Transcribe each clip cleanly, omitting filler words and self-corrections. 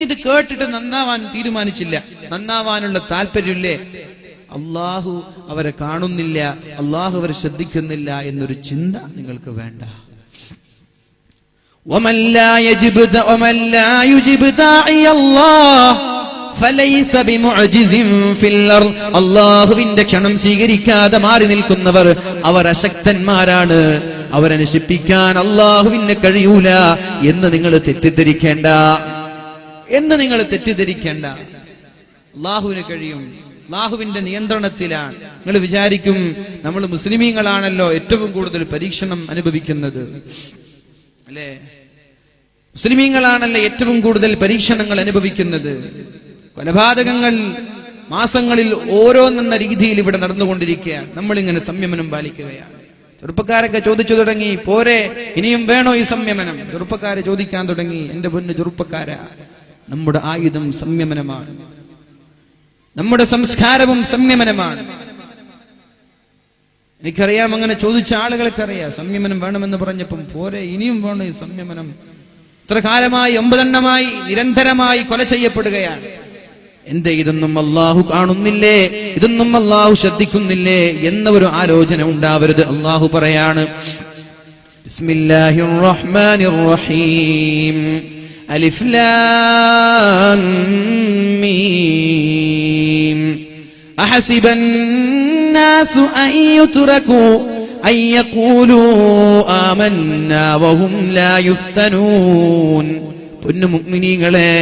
ഇത് കേട്ടിട്ട് നന്നാവാൻ തീരുമാനിച്ചില്ല, നന്നാവാനുള്ള താല്പര്യമില്ലേ, അള്ളാഹു അവരെ കാണുന്നില്ല, അള്ളാഹു അവരെ ശ്രദ്ധിക്കുന്നില്ല എന്നൊരു ചിന്ത നിങ്ങൾക്ക് വേണ്ട. അള്ളാഹുവിന്റെ ക്ഷണം സ്വീകരിക്കാതെ മാറി നിൽക്കുന്നവർ അവർ അശക്തന്മാരാണ്, അവരെ നശിപ്പിക്കാൻ അള്ളാഹുവിന് കഴിയൂല എന്ന് നിങ്ങൾ തെറ്റിദ്ധരിക്കേണ്ട. അള്ളാഹുവിന് കഴിയും, അള്ളാഹുവിന്റെ നിയന്ത്രണത്തിലാണ്. നിങ്ങൾ വിചാരിക്കും നമ്മൾ മുസ്ലിമീങ്ങളാണല്ലോ ഏറ്റവും കൂടുതൽ പരീക്ഷണം അനുഭവിക്കുന്നത്, അല്ലേ? മുസ്ലിമീങ്ങളാണല്ലോ ഏറ്റവും കൂടുതൽ പരീക്ഷണങ്ങൾ അനുഭവിക്കുന്നത്. കൊലപാതകങ്ങൾ മാസങ്ങളിൽ ഓരോന്നെന്ന രീതിയിൽ ഇവിടെ നടന്നുകൊണ്ടിരിക്കുകയാണ്. നമ്മളിങ്ങനെ സംയമനം പാലിക്കുകയാണ്. ചെറുപ്പക്കാരൊക്കെ ചോദിച്ചു തുടങ്ങി, പോരെ ഇനിയും വേണോ ഈ സംയമനം? ചെറുപ്പക്കാരെ ചോദിക്കാൻ തുടങ്ങി. എന്റെ പൊന്നു ചെറുപ്പക്കാര, നമ്മുടെ ആയുധം സംയമനമാണ്, നമ്മുടെ സംസ്കാരവും സംയമനമാണ്. എനിക്കറിയാം, അങ്ങനെ ചോദിച്ച ആളുകൾക്കറിയാം സംയമനം വേണമെന്ന് പറഞ്ഞപ്പം പോരെ ഇനിയും വേണം ഈ സംയമനം. ഇത്ര കാലമായി 9 എണ്ണമായി നിരന്തരമായി കൊല ചെയ്യപ്പെടുകയാണ്. എന്തേ, ഇതൊന്നും അള്ളാഹു കാണുന്നില്ലേ, ഇതൊന്നും അള്ളാഹു ശ്രദ്ധിക്കുന്നില്ലേ എന്ന ഒരു ആലോചന ഉണ്ടാവരുത്. അള്ളാഹു പറയാണ്, ബിസ്മില്ലാഹിർ റഹ്മാനിർ റഹീം, അലിഫ് ലാം മീം, അഹസിബൻ നാസു അൻ യുത്റകൂ അൻ യഖൂലൂ ആമന്നാ വഹും ലാ യുഫ്തനൂൻ. പൊന്നു മുഅ്മിനീങ്ങളെ,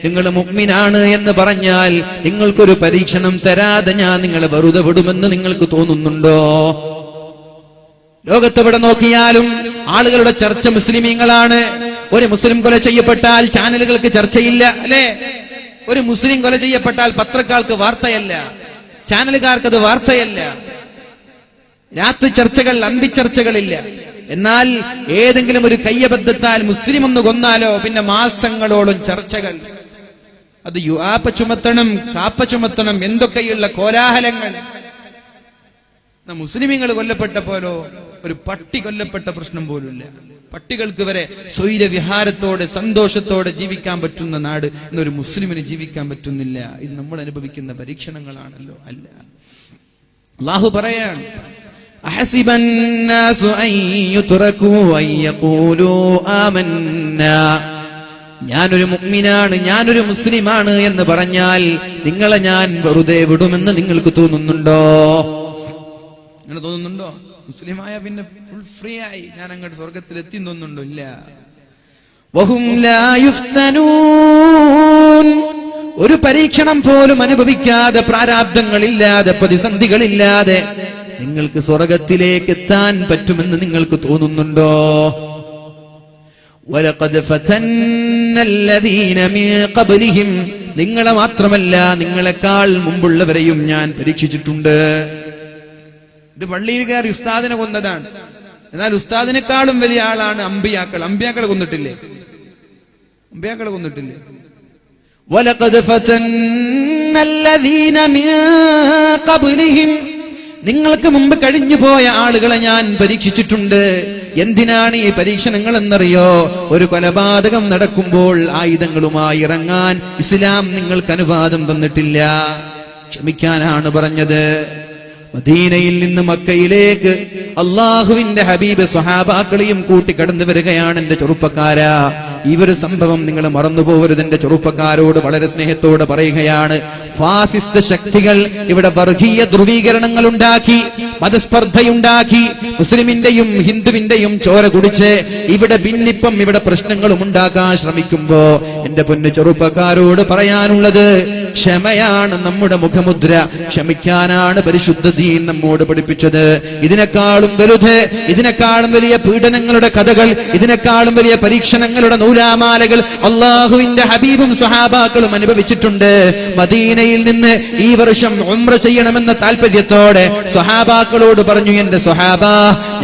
നിങ്ങൾ മുഅ്മിനാണ് എന്ന് പറഞ്ഞാൽ നിങ്ങൾക്കൊരു പരീക്ഷണം തരാതെ ഞാൻ നിങ്ങളെ വെറുതെ വിടുമെന്ന് നിങ്ങൾക്ക് തോന്നുന്നുണ്ടോ? ലോകത്തെവിടെ നോക്കിയാലും ആളുകളുടെ ചർച്ച മുസ്ലിമീങ്ങളാണ്. ഒരു മുസ്ലിം കൊല ചെയ്യപ്പെട്ടാൽ ചാനലുകൾക്ക് ചർച്ചയില്ല, അല്ലേ? ഒരു മുസ്ലിം കൊല ചെയ്യപ്പെട്ടാൽ പത്രക്കാർക്ക് വാർത്തയല്ല, ചാനലുകാർക്കത് വാർത്തയല്ല. രാത്രി ചർച്ചകൾ, അന്തിച്ചർച്ചകളില്ല. എന്നാൽ ഏതെങ്കിലും ഒരു കയ്യബദ്ധത്താൽ മുസ്ലിം ഒന്ന് കൊന്നാലോ പിന്നെ മാസങ്ങളോളം ചർച്ചകൾ. അത് യുആപ്പ ചുമത്തണം, കാപ്പ ചുമത്തണം, എന്തൊക്കെയുള്ള കോലാഹലങ്ങൾ. മുസ്ലിമീങ്ങൾ കൊല്ലപ്പെട്ടപ്പോലോ ഒരു പട്ടി കൊല്ലപ്പെട്ട പ്രശ്നം പോലുമില്ല. പട്ടികൾക്ക് വരെ സ്വൈരവിഹാരത്തോടെ സന്തോഷത്തോടെ ജീവിക്കാൻ പറ്റുന്ന നാട് എന്നൊരു മുസ്ലിമിന് ജീവിക്കാൻ പറ്റുന്നില്ല. ഇത് നമ്മൾ അനുഭവിക്കുന്ന പരീക്ഷണങ്ങളാണല്ലോ. അല്ല, അല്ലാഹു പറയാണ്, അഹസിബൻ നാസു അൻ യുത്റകൂ അൻ യഖൂലൂ ആമന്നാ. ഞാനൊരു മുഅ്മിനാണ്, ഞാനൊരു മുസ്ലിമാണ് എന്ന് പറഞ്ഞാൽ നിങ്ങളെ ഞാൻ വെറുതെ വിടുമെന്ന് നിങ്ങൾക്ക് തോന്നുന്നുണ്ടോ? അങ്ങനെ തോന്നുന്നുണ്ടോ? മുസ്ലിമായ പിന്നെ ഫുൾ ഫ്രീ ആയി ഞാൻ അങ്ങോട്ട് സ്വർഗത്തിൽ എത്തി തോന്നുന്നുണ്ടോ? ഇല്ല. വഹും ലാ യുഫ്തനൂൻ. ഒരു പരീക്ഷണം പോലും അനുഭവിക്കാതെ, പ്രാരാബ്ദങ്ങളില്ലാതെ, പ്രതിസന്ധികളില്ലാതെ നിങ്ങൾക്ക് സ്വർഗത്തിലേക്ക് എത്താൻ പറ്റുമെന്ന് നിങ്ങൾക്ക് തോന്നുന്നുണ്ടോ? വലഖദ് ഫതന്നല്ലദീന മിൻ ഖബ്ലിഹിം. നിങ്ങളെ മാത്രമല്ല നിങ്ങളെക്കാൾ മുമ്പുള്ളവരെയും ഞാൻ പരീക്ഷിച്ചിട്ടുണ്ട്. ഇത് പള്ളിയിൽ കയറി ഉസ്താദിനെ കൊന്നതാണ്. എന്നാൽ ഉസ്താദിനെക്കാളും വലിയ ആളാണ് അമ്പിയാക്കൾ. അമ്പിയാക്കളെ കൊന്നിട്ടില്ലേ? അമ്പിയാക്കളെ കൊന്നിട്ടില്ലേ? വലഖദ് ഫതന്നല്ലദീന മിൻ ഖബ്ലിഹിം. നിങ്ങൾക്ക് മുമ്പ് കഴിഞ്ഞുപോയ ആളുകളെ ഞാൻ പരീക്ഷിച്ചിട്ടുണ്ട്. എന്തിനാണ് ഈ പരീക്ഷണങ്ങൾ എന്നറിയോ? ഒരു കൊലപാതകം നടക്കുമ്പോൾ ആയുധങ്ങളുമായി ഇറങ്ങാൻ ഇസ്ലാം നിങ്ങൾക്ക് അനുവാദം തന്നിട്ടില്ല. ക്ഷമിക്കാനാണ് പറഞ്ഞത്. മദീനയിൽ നിന്ന് മക്കയിലേക്ക് അള്ളാഹുവിന്റെ ഹബീബ് സ്വഹാബാക്കളെയും കൂട്ടി കടന്നു വരികയാണ്. എന്റെ ചെറുപ്പക്കാരാ, ഈ ഒരു സംഭവം നിങ്ങൾ മറന്നുപോകരുത്. എന്റെ ചെറുപ്പക്കാരോട് വളരെ സ്നേഹത്തോടെ പറയുകയാണ്, ഫാസിസ്റ്റ് ശക്തികൾ ഇവിടെ വർഗീയ ധ്രുവീകരണങ്ങൾ ഉണ്ടാക്കി, മതസ്പർദ്ധയുണ്ടാക്കി, മുസ്ലിമിന്റെയും ഹിന്ദുവിന്റെയും ചോര കുടിച്ച് ഇവിടെ ഭിന്നിപ്പം, ഇവിടെ പ്രശ്നങ്ങളും ഉണ്ടാക്കാൻ ശ്രമിക്കുമ്പോ എന്റെ പൊന്നു ചെറുപ്പക്കാരോട് പറയാനുള്ളത്, ക്ഷമയാണ് നമ്മുടെ മുഖമുദ്ര. ക്ഷമിക്കാനാണ് പരിശുദ്ധ ദീൻ നമ്മോട് പഠിപ്പിച്ചത്. ഇതിനേക്കാളും വലുത്, ഇതിനേക്കാളും വലിയ പീഡനങ്ങളുടെ കഥകൾ, ഇതിനേക്കാളും വലിയ പരീക്ഷണങ്ങളുടെ നൂലാമാലകൾ അള്ളാഹുവിന്റെ ഹബീബും സ്വഹാബാക്കളും അനുഭവിച്ചിട്ടുണ്ട്. മദീനയിൽ നിന്ന് ഈ വർഷം ഉംറ ചെയ്യണമെന്ന താല്പര്യത്തോടെ സ്വഹാബാക്കളോട് പറഞ്ഞു, എന്റെ സ്വഹാബാ,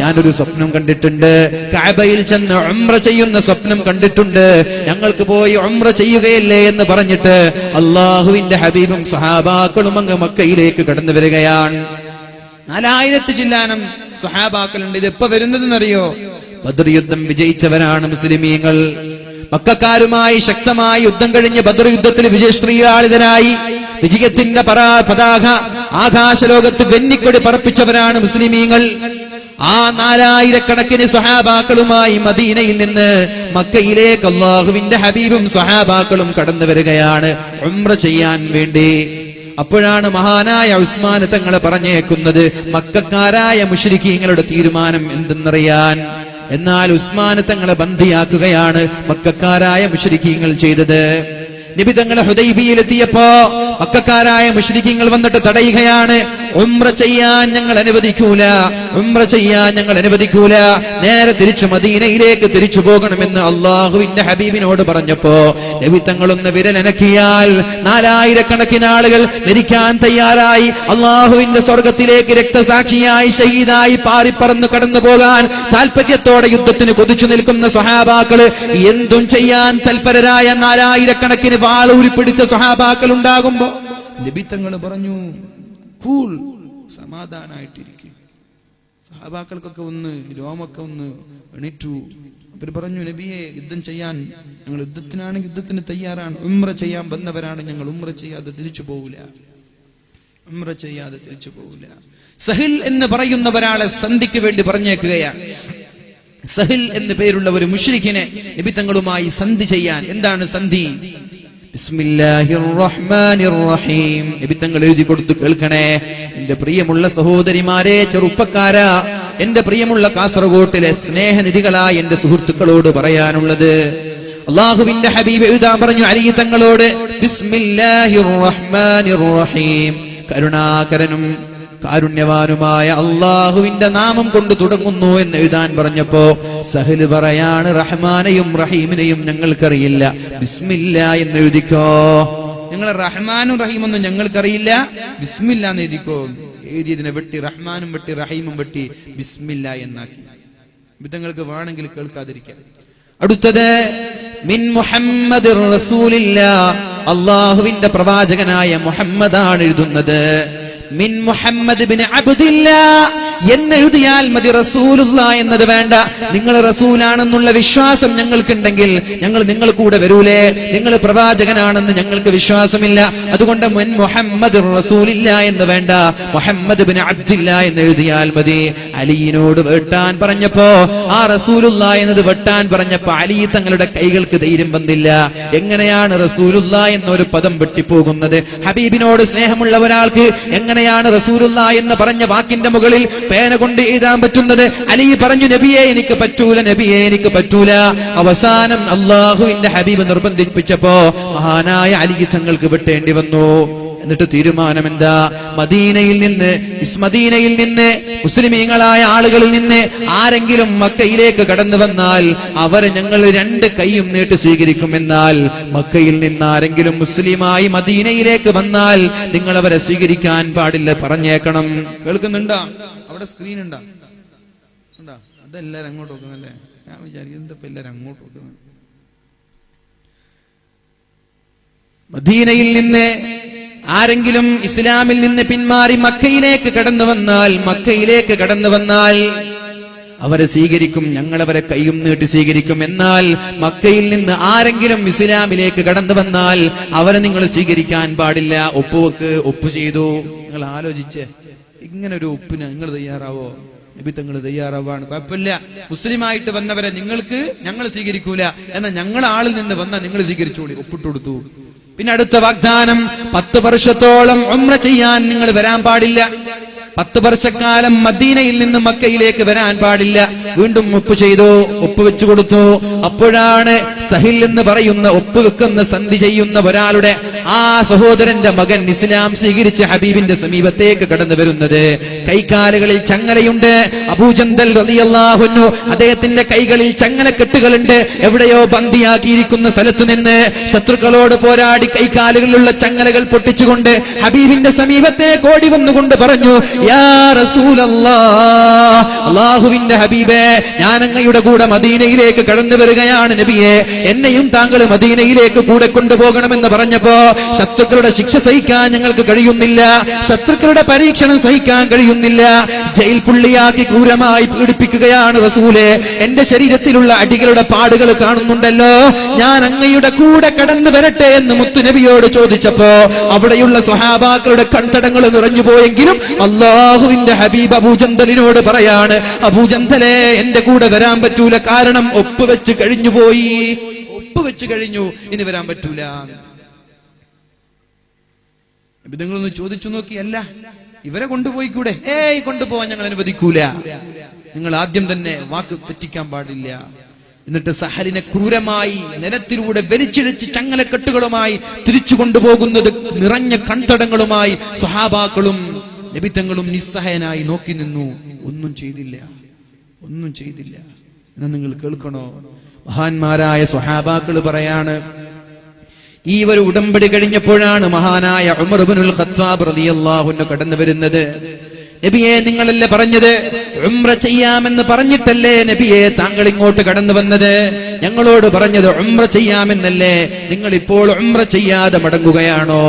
ഞാനൊരു സ്വപ്നം കണ്ടിട്ടുണ്ട്. കഅബയിൽ ചെന്ന് ഉംറ ചെയ്യുന്ന സ്വപ്നം കണ്ടിട്ടുണ്ട്. ഞങ്ങൾക്ക് പോയി ഉംറ ചെയ്യുകയല്ലേ എന്ന് പറഞ്ഞിട്ട് അള്ളാഹുവിന്റെ ഹബീബും സ്വഹാബാക്കളും അങ്ങ് മക്കയിലേക്ക് കടന്നു വരികയാണ്. 4000 ചില്ലാനം സ്വഹാബാക്കളുണ്ട്. ഇത് എപ്പോ വരുന്നതെന്നറിയോ? ബദർ യുദ്ധം വിജയിച്ചവരാണ് മുസ്ലിമീങ്ങൾ. മക്കക്കാരുമായി ശക്തമായി യുദ്ധം കഴിഞ്ഞ് ബദർ യുദ്ധത്തിൽ വിജയശ്രീലാളിതരായി വിജയത്തിന്റെ പതാക ആകാശലോകത്ത് വെന്നിക്കൊടി പറപ്പിച്ചവരാണ് മുസ്ലിമീങ്ങൾ. ആ 4000 സ്വഹാബാക്കളുമായി മദീനയിൽ നിന്ന് മക്കയിലേക്ക് അല്ലാഹുവിന്റെ ഹബീബും സ്വഹാബാക്കളും കടന്നു വരികയാണ് ഉംറ ചെയ്യാൻ വേണ്ടി. അപ്പോഴാണ് മഹാനായ ഉസ്മാൻ തങ്ങളെ പറഞ്ഞേക്കുന്നത് മക്കക്കാരായ മുശ്രിക്കീങ്ങളുടെ തീരുമാനം എന്തെന്നറിയാൻ. എന്നാൽ ഉസ്മാൻ തങ്ങളെ ബന്ദിയാക്കുകയാണ് മക്കക്കാരായ മുശ്രിക്കീങ്ങൾ ചെയ്തത്. നബി തങ്ങളെ ഹുദൈബിയയിലെത്തിയപ്പോ മക്കക്കാരായ മുശ്രിക്കീങ്ങൾ വന്നിട്ട് തടയുകയാണ്. ഉംറ ചെയ്യാൻ ഞങ്ങൾ അനുവദിക്കൂല, ഉംറ ചെയ്യാൻ ഞങ്ങൾ അനുവദിക്കൂല, നേരെ തിരിച്ചു മദീനയിലേക്ക് തിരിച്ചു പോകണമെന്ന് അള്ളാഹുവിന്റെ ഹബീബിനോട് പറഞ്ഞപ്പോ നബി തങ്ങളൊന്ന് വിരലനക്കിയാൽ 4000 ആളുകൾ മരിക്കാൻ തയ്യാറായി അള്ളാഹുവിന്റെ സ്വർഗത്തിലേക്ക് രക്തസാക്ഷിയായി ഷഹീദായി പാറിപ്പറന്ന് കടന്നു പോകാൻ താല്പര്യത്തോടെ യുദ്ധത്തിന് കൊതിച്ചു നിൽക്കുന്ന സ്വഹാബാക്കള്, എന്തും ചെയ്യാൻ തൽപരരായ 4000 വാളൂരി പിടിച്ച സ്വഹാബാക്കൾ ഉണ്ടാകുമ്പോ നബി തങ്ങൾ പറഞ്ഞു കൂൾ, സമാധാനായിട്ടിരിക്കും. സഹാബാക്കൾക്കൊക്കെ ഒന്ന് രോമൊക്കെ ഒന്ന് എണീറ്റു. അവർ പറഞ്ഞു നബിയെ യുദ്ധം ചെയ്യാൻ ഞങ്ങൾ യുദ്ധത്തിനാണെങ്കിൽ യുദ്ധത്തിന് തയ്യാറാണ്, ഉംറ ചെയ്യാൻ വന്നവരാണ് ഞങ്ങൾ, ഉംറ ചെയ്യാതെ തിരിച്ചു പോവില്ല, ഉംറ ചെയ്യാതെ തിരിച്ചു പോവില്ല. സഹിൽ എന്ന് പറയുന്ന ഒരാളെ സന്ധിക്ക് വേണ്ടി പറഞ്ഞേക്കുകയാണ്. സഹിൽ എന്ന് പേരുള്ള ഒരു മുശ്രിക്കിനെ നബി തങ്ങളുമായി സന്ധി ചെയ്യാൻ. എന്താണ് സന്ധി? ബിസ്മില്ലാഹിർ റഹ്മാനിർ റഹീം. നബി തങ്ങൾ എഴുതി കൊടുത്തു, കേൾക്കണേ എന്റെ പ്രിയമുള്ള സഹോദരിമാരെ, ചെറുപ്പക്കാരാ, എന്റെ പ്രിയമുള്ള കാസർഗോട്ടിലെ സ്നേഹനിധികളായ എന്റെ സുഹൃത്തുക്കളോട് പറയാനുള്ളത്, അല്ലാഹുവിന്റെ ഹബീബ് എഴുതാൻ പറഞ്ഞു അലി തങ്ങളോട്, ബിസ്മില്ലാഹിർ റഹ്മാനിർ റഹീം, കരുണാകരനും കാരുണ്യവാനുമായ അള്ളാഹുവിന്റെ നാമം കൊണ്ട് തുടങ്ങുന്നു എന്ന് എഴുതാൻ പറഞ്ഞപ്പോ സഹല് പറയാണ്, റഹ്മാനെയും റഹീമിനെയും ഞങ്ങൾക്കറിയില്ല, ബിസ്മില്ല എന്ന് എഴുതിക്കോ. നിങ്ങൾ റഹ്മാനും റഹീമൊന്നും ഞങ്ങൾക്കറിയില്ല, ബിസ്മില്ല എന്ന് എഴുതിക്കോ. എഴുതിയതിനെ വെട്ടി റഹ്മാനും വെട്ടി റഹീമും വെട്ടി ബിസ്മില്ല എന്നാക്കി. വിധങ്ങൾക്ക് വേണമെങ്കിൽ കേൾക്കാതിരിക്കാം. അടുത്തത് മിൻ മുഹമ്മദ് റസൂലില്ലാ, അള്ളാഹുവിന്റെ പ്രവാചകനായ മുഹമ്മദാണ് എഴുതുന്നത്. മിൻ മുഹമ്മദ് ബിൻ അബ്ദില്ലാ എന്നെഴുതിയാൽ മതി, റസൂലുള്ള എന്നത് വേണ്ട. നിങ്ങൾ റസൂലാണെന്നുള്ള വിശ്വാസം ഞങ്ങൾക്കുണ്ടെങ്കിൽ ഞങ്ങൾ നിങ്ങൾ കൂടെ വരൂലേ? നിങ്ങൾ പ്രവാചകനാണെന്ന് ഞങ്ങൾക്ക് വിശ്വാസമില്ല, അതുകൊണ്ട് മിൻ മുഹമ്മദ് റസൂലില്ല എന്ന് വേണ്ട, മുഹമ്മദ് ബിൻ അബ്ദില്ല എന്ന് എഴുതിയാൽ മതി. അലിയിനോട് വെട്ടാൻ പറഞ്ഞപ്പോ, ആ റസൂലുള്ള എന്നത് വെട്ടാൻ പറഞ്ഞപ്പോ അലി തങ്ങളുടെ കൈകൾക്ക് ധൈര്യം വന്നില്ല. എങ്ങനെയാണ് റസൂലുള്ള എന്നൊരു പദം വെട്ടിപ്പോകുന്നത്? ഹബീബിനോട് സ്നേഹമുള്ള ഒരാൾക്ക് എങ്ങനെയാണ് റസൂലുള്ള എന്ന് പറഞ്ഞ വാക്കിന്റെ മുകളിൽ പേന കൊണ്ട് എഴുതാൻ പറ്റുന്നത്? അലി പറഞ്ഞു, നബിയെ എനിക്ക് പറ്റൂല, നബിയെ എനിക്ക് പറ്റൂല. അവസാനം അള്ളാഹുവിന്റെ ഹബീബ് നിർബന്ധിപ്പിച്ചപ്പോ മഹാനായ അലി തങ്ങൾക്ക് വെട്ടേണ്ടി വന്നു. എന്നിട്ട് തീരുമാനം എന്താ? മദീനയിൽ നിന്ന് മുസ്ലിമീങ്ങളായ ആളുകളിൽ നിന്ന് ആരെങ്കിലും മക്കയിലേക്ക് കടന്നു വന്നാൽ അവരെ ഞങ്ങൾ 2 കൈയും നീട്ടി സ്വീകരിക്കും. എന്നാൽ മക്കയിൽ നിന്ന് ആരെങ്കിലും മുസ്ലിമായി മദീനയിലേക്ക് വന്നാൽ നിങ്ങൾ അവരെ സ്വീകരിക്കാൻ പാടില്ല, പറഞ്ഞേക്കണം. കേൾക്കുന്നുണ്ടോ? അവിടെ സ്ക്രീൻ ഉണ്ടാ? അതെല്ലാരും അങ്ങോട്ട് നോക്കുന്നല്ലേ? ഞാൻ വിചാരിക്കും എന്തപ്പോ എല്ലാരും അങ്ങോട്ട് നോക്കുന്നത്. മദീനയിൽ നിന്ന് ആരെങ്കിലും ഇസ്ലാമിൽ നിന്ന് പിന്മാറി മക്കയിലേക്ക് കടന്നു വന്നാൽ അവരെ സ്വീകരിക്കും, ഞങ്ങൾ അവരെ കൈയും നീട്ടി സ്വീകരിക്കും. എന്നാൽ മക്കയിൽ നിന്ന് ആരെങ്കിലും ഇസ്ലാമിലേക്ക് കടന്നു വന്നാൽ അവരെ നിങ്ങൾ സ്വീകരിക്കാൻ പാടില്ല. ഒപ്പുവെക്ക്. ഒപ്പ് ചെയ്തു. നിങ്ങൾ ആലോചിച്ച്, ഇങ്ങനെ ഒരു ഒപ്പിന് നിങ്ങൾ തയ്യാറാവോ? നബി തങ്ങൾ തയ്യാറാവാണ്. കുഴപ്പമില്ല, മുസ്ലിമായിട്ട് വന്നവരെ ഞങ്ങൾ സ്വീകരിക്കൂല, എന്നാൽ ഞങ്ങൾ ആളിൽ നിന്ന് വന്നാൽ നിങ്ങൾ സ്വീകരിച്ചോളി. ഒപ്പിട്ട് കൊടുത്തു. പിന്നെ അടുത്ത വാഗ്ദാനം, 10 വർഷത്തോളം ഉംറ ചെയ്യാൻ നിങ്ങൾ വരാൻ പാടില്ല. 10 വർഷക്കാലം മദീനയിൽ നിന്ന് മക്കയിലേക്ക് വരാൻ പാടില്ല. വീണ്ടും ഒപ്പ് ചെയ്തു, ഒപ്പ് വെച്ചു കൊടുത്തു. അപ്പോഴാണ് സഹിൽ എന്ന് പറയുന്ന ഒപ്പ് വെക്കുന്ന സന്ധി ചെയ്യുന്ന ഒരാളുടെ ആ സഹോദരന്റെ മകൻ ഇസ്ലാം സ്വീകരിച്ച് ഹബീബിന്റെ സമീപത്തേക്ക് കടന്നു വരുന്നത്. കൈകാലുകളിൽ ചങ്ങലയുണ്ട്. അബൂജന്തൽ റളിയല്ലാഹു അൻഹു, അദ്ദേഹത്തിന്റെ കൈകളിൽ ചങ്ങലക്കെട്ടുകളുണ്ട്. എവിടെയോ ബന്ദിയാക്കിയിരിക്കുന്ന സ്ഥലത്തു നിന്ന് ശത്രുക്കളോട് പോരാടി കൈകാലുകളിലുള്ള ചങ്ങലകൾ പൊട്ടിച്ചുകൊണ്ട് ഹബീബിന്റെ സമീപത്തേക്ക് ഓടി വന്നുകൊണ്ട് പറഞ്ഞു, യാ റസൂലല്ലാഹ്, അല്ലാഹുവിന്റെ ഹബീബേ, ഞാൻ അങ്ങയുടെ കൂടെ മദീനയിലേക്ക് കടന്നു വരികയാണ് നബിയെ, എന്നെയും താങ്കൾ മദീനയിലേക്ക് കൂടെ കൊണ്ടുപോകണമെന്ന് പറഞ്ഞപ്പോ ശത്രുക്കളുടെ ശിക്ഷ സഹിക്കാൻ ഞങ്ങൾക്ക് കഴിയുന്നില്ല, ശത്രുക്കളുടെ പരീക്ഷണം സഹിക്കാൻ കഴിയുന്നില്ല, ജയിൽ പുള്ളിയാക്കി ക്രൂരമായി പീഡിപ്പിക്കുകയാണ് റസൂലേ, എന്റെ ശരീരത്തിലുള്ള അടികളുടെ പാടുകൾ കാണുന്നുണ്ടല്ലോ, ഞാൻ അങ്ങയുടെ കൂടെ കടന്നു വരട്ടെ എന്ന് മുത്തുനബിയോട് ചോദിച്ചപ്പോ അവിടെയുള്ള സ്വഹാബാക്കളുടെ കൺതടങ്ങൾ നിറഞ്ഞു പോയെങ്കിലും അല്ലാഹുവിന്റെ ഹബീബ് അബൂജന്തലിനോട് പറയാണ്, അബൂജന്തലെ എന്റെ കൂടെ വരാൻ പറ്റൂല, കാരണം ഒപ്പുവെച്ച് കഴിഞ്ഞു പോയി, ഒപ്പുവെച്ച് കഴിഞ്ഞു, ഇനി വരാൻ പറ്റൂല. നിങ്ങളൊന്ന് ചോദിച്ചു നോക്കിയല്ല, ഇവരെ കൊണ്ടുപോയി കൂടെ? കൊണ്ടുപോവാൻ ഞങ്ങൾ അനുവദിക്കൂല, നിങ്ങൾ ആദ്യം തന്നെ വാക്ക് തെറ്റിക്കാൻ പാടില്ല. എന്നിട്ട് സഹലിനെ ക്രൂരമായി നിലത്തിലൂടെ വലിച്ചിഴച്ച് ചങ്ങലക്കെട്ടുകളുമായി തിരിച്ചു കൊണ്ടുപോകുന്നത് നിറഞ്ഞ കൺതടങ്ങളുമായി സ്വഹാബാക്കളും നബിതങ്ങളും നിസ്സഹായനായി നോക്കി നിന്നു. ഒന്നും ചെയ്തില്ല, ഒന്നും ചെയ്തില്ല. എന്നാ നിങ്ങൾ കേൾക്കണോ? മഹാന്മാരായ സ്വഹാബാക്കൾ പറയാണ്, ഈ ഒരു ഉടമ്പടി കഴിഞ്ഞപ്പോഴാണ് മഹാനായ ഉമർ ഇബ്നുൽ ഖത്താബ് റളിയല്ലാഹു അൻഹു കടന്നു വരുന്നത്. നബിയെ, നിങ്ങളല്ലേ പറഞ്ഞത് ഉംറ ചെയ്യാമെന്ന് പറഞ്ഞിട്ടല്ലേ നബിയെ താങ്കൾ ഇങ്ങോട്ട് കടന്നു വന്നത്? ഞങ്ങളോട് പറഞ്ഞത് ഉംറ ചെയ്യാമെന്നല്ലേ, നിങ്ങൾ ഇപ്പോൾ ഉംറ ചെയ്യാതെ മടങ്ങുകയാണോ?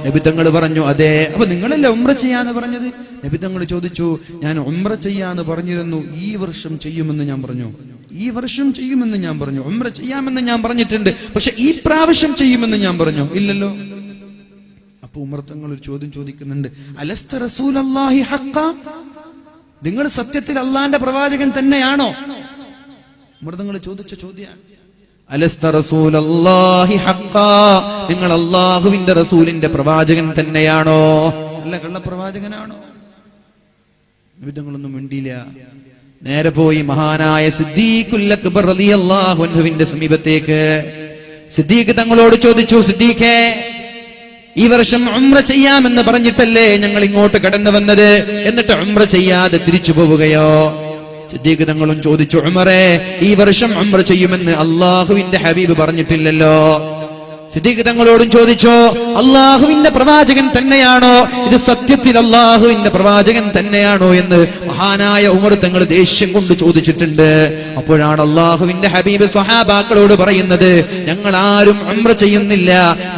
നബി തങ്ങൾ പറഞ്ഞു, അതെ. അപ്പൊ നിങ്ങളല്ലേ ഉംറ ചെയ്യാന്ന് പറഞ്ഞത്? നബി തങ്ങൾ ചോദിച്ചു, ഞാൻ ഉംറ ചെയ്യാന്ന് പറഞ്ഞിരുന്നു, ഈ വർഷം ചെയ്യുമെന്ന് ഞാൻ പറഞ്ഞു, ഈ വർഷം ചെയ്യുമെന്ന് ഞാൻ പറഞ്ഞു, ഉംറ ചെയ്യാമെന്ന് ഞാൻ പറഞ്ഞിട്ടുണ്ട്, പക്ഷെ ഈ പ്രാവശ്യം ചെയ്യുമെന്ന് ഞാൻ പറഞ്ഞു ഇല്ലല്ലോ. അപ്പൊ ഉമർ തങ്ങൾ ഒരു ചോദ്യം ചോദിക്കുന്നുണ്ട്, അലസ്ത റസൂലല്ലാഹി ഹഖ്ഖ, നിങ്ങൾ സത്യത്തിൽ അള്ളാന്റെ പ്രവാചകൻ തന്നെയാണോ? ഉമർ തങ്ങൾ ചോദിച്ച ചോദ്യമാണ്, അലസ്ത റസൂലല്ലാഹി ഹഖ്ഖ, നിങ്ങൾ അല്ലാഹുവിന്റെ റസൂലിന്റെ പ്രവാചകൻ തന്നെയാണോ, അല്ല കള്ളപ്രവാചകനാണോ? നബി തങ്ങളൊന്നും മിണ്ടിയില്ല. നേരെ പോയി മഹാനായ സിദ്ദീഖുൽ അക്ബർ റളിയല്ലാഹു അൻഹുവിന്റെ സമീപത്തേക്ക്. സിദ്ദീഖ് തങ്ങളോട് ചോദിച്ചു, സിദ്ദീഖേ, ഈ വർഷം ഉംറ ചെയ്യാമെന്ന് പറഞ്ഞിട്ടല്ലേ ഞങ്ങൾ ഇങ്ങോട്ട് കടന്നു വന്നത്, എന്നിട്ട് ഉംറ ചെയ്യാതെ തിരിച്ചു പോവുകയോ? സിദ്ദീഖ് തങ്ങളും ചോദിച്ചു, ഉമറേ, ഈ വർഷം ഉംറ ചെയ്യുമെന്ന് അല്ലാഹുവിന്റെ ഹബീബ് പറഞ്ഞിട്ടില്ലല്ലോ. സിദ്ദീഖ് തങ്ങളോടും ചോദിച്ചു, അല്ലാഹുവിന്റെ പ്രവാചകൻ തന്നെയാണോ ഇത്? സത്യത്തിൽ അല്ലാഹുവിന്റെ പ്രവാചകൻ തന്നെയാണോ എന്ന് മഹാനായ ഉമർ തങ്ങൾ ദേഷ്യം കൊണ്ട് ചോദിച്ചിട്ടുണ്ട്. അപ്പോഴാണ് അല്ലാഹുവിന്റെ ഹബീബ് സ്വഹാബാക്കളോട് പറയുന്നത്, ഞങ്ങൾ ആരും ഉംറ ചെയ്യുന്നില്ല,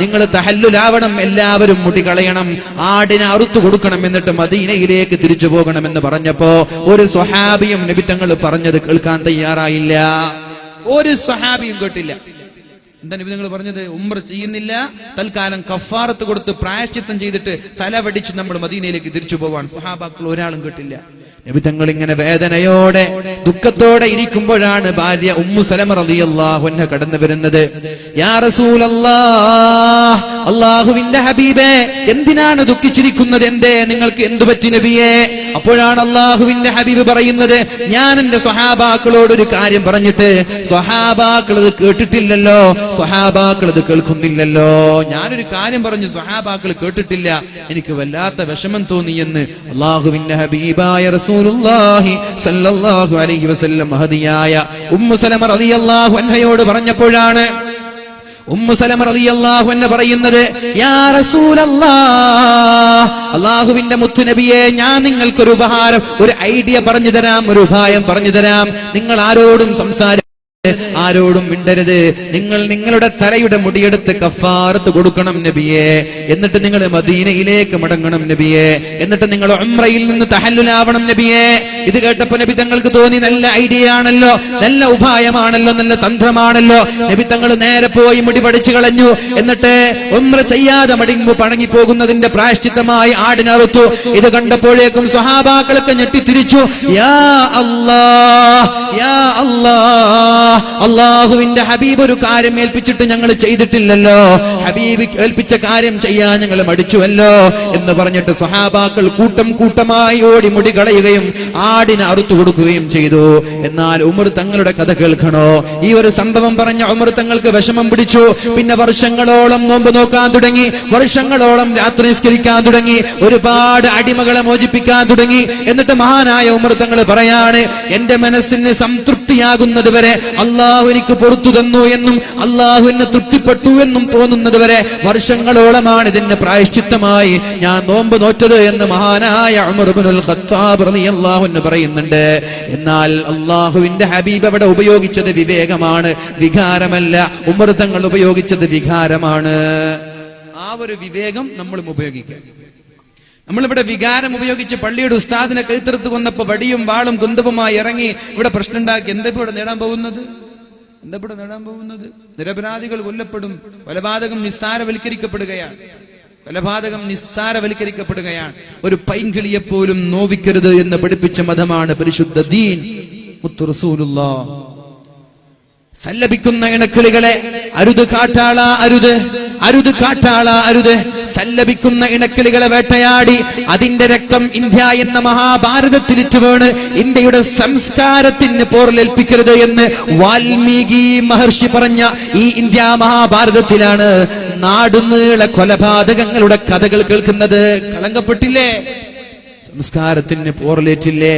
നിങ്ങൾ തഹല്ലുലാവണം, എല്ലാവരും മുടി കളയണം, ആടിനെ അറുത്തു കൊടുക്കണം, എന്നിട്ട് മദീനയിലേക്ക് തിരിച്ചു പോകണമെന്ന് പറഞ്ഞപ്പോ ഒരു സ്വഹാബിയും നബി തങ്ങൾ പറഞ്ഞത് കേൾക്കാൻ തയ്യാറായില്ല. ഒരു സ്വഹാബിയും കേട്ടില്ല. എന്താ നബി തങ്ങൾ പറഞ്ഞത്? ഉംറ ചെയ്യുന്നില്ല, തൽക്കാലം കഫാറത്ത് കൊടുത്ത് പ്രായശ്ചിത്തം ചെയ്തിട്ട് തലവടിച്ച് നമ്മൾ മദീനയിലേക്ക് തിരിച്ചു പോവാൻ. സ്വഹാബാക്കൾ ഒരാളും കേട്ടില്ല. നബി തങ്ങൾ ഇങ്ങനെ വേദനയോടെ ദുഃഖത്തോടെ ഇരിക്കുമ്പോഴാണ് ഭാര്യ ഉമ്മു സലമ റളിയല്ലാഹു അൻഹ കടന്നു വരുന്നത്. യാ റസൂലല്ലാഹ്, അല്ലാഹുവിന്റെ ഹബീബേ, എന്തിനാണ് ദുഃഖിച്ചിരിക്കുന്നത്? എന്തേ, നിങ്ങൾക്ക് എന്തു പറ്റി നബിയേ? അപ്പോഴാണ് അല്ലാഹുവിന്റെ ഹബീബ് പറയുന്നത്, ഞാൻ എന്റെ സ്വഹാബാക്കളോട് ഒരു കാര്യം പറഞ്ഞിട്ട് സ്വഹാബാക്കൾ അത് കേട്ടിട്ടില്ലല്ലോ, സ്വഹാബാക്കൾ അത് കേൾക്കുന്നില്ലല്ലോ. ഞാനൊരു കാര്യം പറഞ്ഞു, സ്വഹാബാക്കൾ കേട്ടിട്ടില്ല, എനിക്ക് വല്ലാത്ത വിഷമം തോന്നിയെന്ന് അല്ലാഹുവിന്റെ ഹബീബായ റസൂലുള്ളാഹി സ്വല്ലല്ലാഹു അലൈഹി വസല്ലം മഹദിയായ ഉമ്മു സലമ റളിയല്ലാഹു അൻഹയോട് പറഞ്ഞപ്പോഴാണ് ഉമ്മു സലമ റളിയല്ലാഹു അൻഹ പറയുന്നത്, യാ റസൂലല്ലാഹ്, അല്ലാഹുവിന്റെ മുത്തുനബിയെ, ഞാൻ നിങ്ങൾക്കൊരു ഉപഹാരം, ഒരു ഐഡിയ പറഞ്ഞു തരാം, ഒരു ഉപായം പറഞ്ഞു തരാം. നിങ്ങൾ ആരോടും ആരോടും മിണ്ടരുത്. നിങ്ങൾ നിങ്ങളുടെ തലയുടെ മുടിയെടുത്ത് കഫാറത്ത് കൊടുക്കണം നബിയെ, എന്നിട്ട് നിങ്ങൾ മദീനയിലേക്ക് മടങ്ങണം നബിയെ, എന്നിട്ട് നിങ്ങൾ ഉംറയിൽ നിന്ന് തഹല്ലുലാവണം നബിയെ. ഇത് കേട്ടപ്പോ നബി തങ്ങൾക്ക് തോന്നി, നല്ല ഐഡിയ ആണല്ലോ, നല്ല ഉപായമാണല്ലോ, നല്ല തന്ത്രമാണല്ലോ. നബി തങ്ങൾ നേരെ പോയി മുടി പഠിച്ചു കളഞ്ഞു. എന്നിട്ട് ഉംറ ചെയ്യാതെ പണങ്ങിപ്പോകുന്നതിന്റെ പ്രായശ്ചിത്തമായി ആടിനറുത്തു. ഇത് കണ്ടപ്പോഴേക്കും സ്വഹാബാക്കളൊക്കെ ഞെട്ടിത്തിരിച്ചു. യാ അല്ലാഹ്, യാ അല്ലാഹ്, അല്ലാഹുവിന്റെ ഹബീബ് ഒരു കാര്യം ഏൽപ്പിച്ചിട്ട് ഞങ്ങൾ ചെയ്തിട്ടില്ലല്ലോ, ഹബീബ് ഏൽപ്പിച്ച കാര്യം ചെയ്യാൻ ഞങ്ങൾ മടിച്ചുവല്ലോ എന്ന് പറഞ്ഞിട്ട് സ്വഹാബാക്കൾ കൂട്ടം കൂട്ടമായി ഓടി മുടി കളയുകയും ആടിനെ അറുത്തു കൊടുക്കുകയും ചെയ്തു. എന്നാൽ ഉമർ തങ്ങളുടെ കഥ കേൾക്കണോ? ഈ ഒരു സംഭവം പറഞ്ഞ ഉമർ തങ്ങൾക്ക് വിഷമം പിടിച്ചു. പിന്നെ വർഷങ്ങളോളം നോമ്പ് നോക്കാൻ തുടങ്ങി, വർഷങ്ങളോളം രാത്രി നിസ്കരിക്കാൻ തുടങ്ങി, ഒരുപാട് അടിമകളെ മോചിപ്പിക്കാൻ തുടങ്ങി. എന്നിട്ട് മഹാനായ ഉമർ തങ്ങൾ പറയാണ്, എന്റെ മനസ്സിന് സംതൃപ്തിയാകുന്നത് വരെ അള്ളാഹു എനിക്ക് പുറത്തു തന്നു എന്നും അള്ളാഹു എന്നെ തൃപ്തിപ്പെട്ടു എന്നും തോന്നുന്നത് വരെ വർഷങ്ങളോളമാണ് ഇതിന്റെ പ്രായശ്ചിത്തമായി ഞാൻ നോമ്പ് നോറ്റത് എന്ന് മഹാനായ ഉമർ ഇബ്നുൽ ഖത്താബ് റളിയല്ലാഹു അൻഹു പറയുന്നുണ്ട്. എന്നാൽ അള്ളാഹുവിന്റെ ഹബീബ് അവിടെ ഉപയോഗിച്ചത് വിവേകമാണ്, വികാരമല്ല. ഉമർ തങ്ങൾ ഉപയോഗിച്ചത് വികാരമാണ്. ആ ഒരു വിവേകം നമ്മളും ഉപയോഗിക്കുക. നമ്മളിവിടെ വികാരം ഉപയോഗിച്ച് പള്ളിയുടെ ഉസ്താദിനെ കഴുത്തെടുത്ത് കൊന്നപ്പോ വടിയും വാളും കുന്തവുമായി ഇറങ്ങി ഇവിടെ പ്രശ്നം ഉണ്ടാക്കി. എന്താ ഇവിടെ നേടാൻ പോകുന്നത്? നിരപരാധികൾ കൊല്ലപ്പെടും. കൊലപാതകം നിസ്സാരവൽക്കരിക്കപ്പെടുകയാണ്. ഒരു പൈങ്കിളിയെപ്പോലും നോവിക്കരുത് എന്ന് പഠിപ്പിച്ച മതമാണ് പരിശുദ്ധ ദീൻ മുത്തു റസൂലുള്ളാഹ്. സല്ലപിക്കുന്ന ഇണക്കിളികളെ അരുത്, കാട്ടാള അരുത്, അരുത് കാട്ടാള അരുത്. സല്ലപിക്കുന്ന ഇണക്കിളികളെ വേട്ടയാടി അതിന്റെ രക്തം ഇന്ത്യ എന്ന മഹാഭാരതത്തിലിറ്റ് വീണ് ഇന്ത്യയുടെ സംസ്കാരത്തിന് പോറലേൽപ്പിക്കരുത് എന്ന് വാൽമീകി മഹർഷി പറഞ്ഞ ഈ ഇന്ത്യ മഹാഭാരതത്തിലാണ് നാടുനീളെ കൊലപാതകങ്ങളുടെ കഥകൾ കേൾക്കുന്നത്. കളങ്കപ്പെട്ടില്ലേ? സംസ്കാരത്തിന് പോറലേറ്റില്ലേ?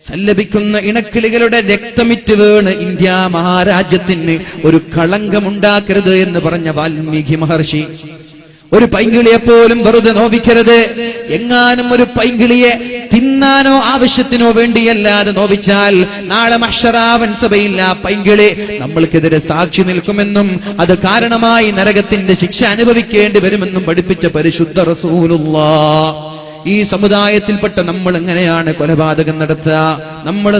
സല്ലപിക്കുന്ന ഇണക്കിളികളുടെ രക്തമിറ്റ് വീണ് ഇന്ത്യ മഹാരാജ്യത്തിന് ഒരു കളങ്കമുണ്ടാക്കരുത് എന്ന് പറഞ്ഞ വാൽമീകി മഹർഷി. ഒരു പൈങ്കിളിയെ പോലും വെറുതെ നോവിക്കരുത്. എങ്ങാനും ഒരു പൈങ്കിളിയെ തിന്നാനോ ആവശ്യത്തിനോ വേണ്ടിയല്ലാതെ നോവിച്ചാൽ നാളെ മഹ്ശറാവൻ സഭയിൽ ആ പൈങ്കിളി നമ്മൾക്കെതിരെ സാക്ഷി നിൽക്കുമെന്നും അത് കാരണമായി നരകത്തിന്റെ ശിക്ഷ അനുഭവിക്കേണ്ടി വരുമെന്നും പഠിപ്പിച്ച പരിശുദ്ധ റസൂലുള്ളാഹ്. ഈ സമുദായത്തിൽപ്പെട്ട നമ്മൾ എങ്ങനെയാണ് കൊലപാതകം നടത്തുക?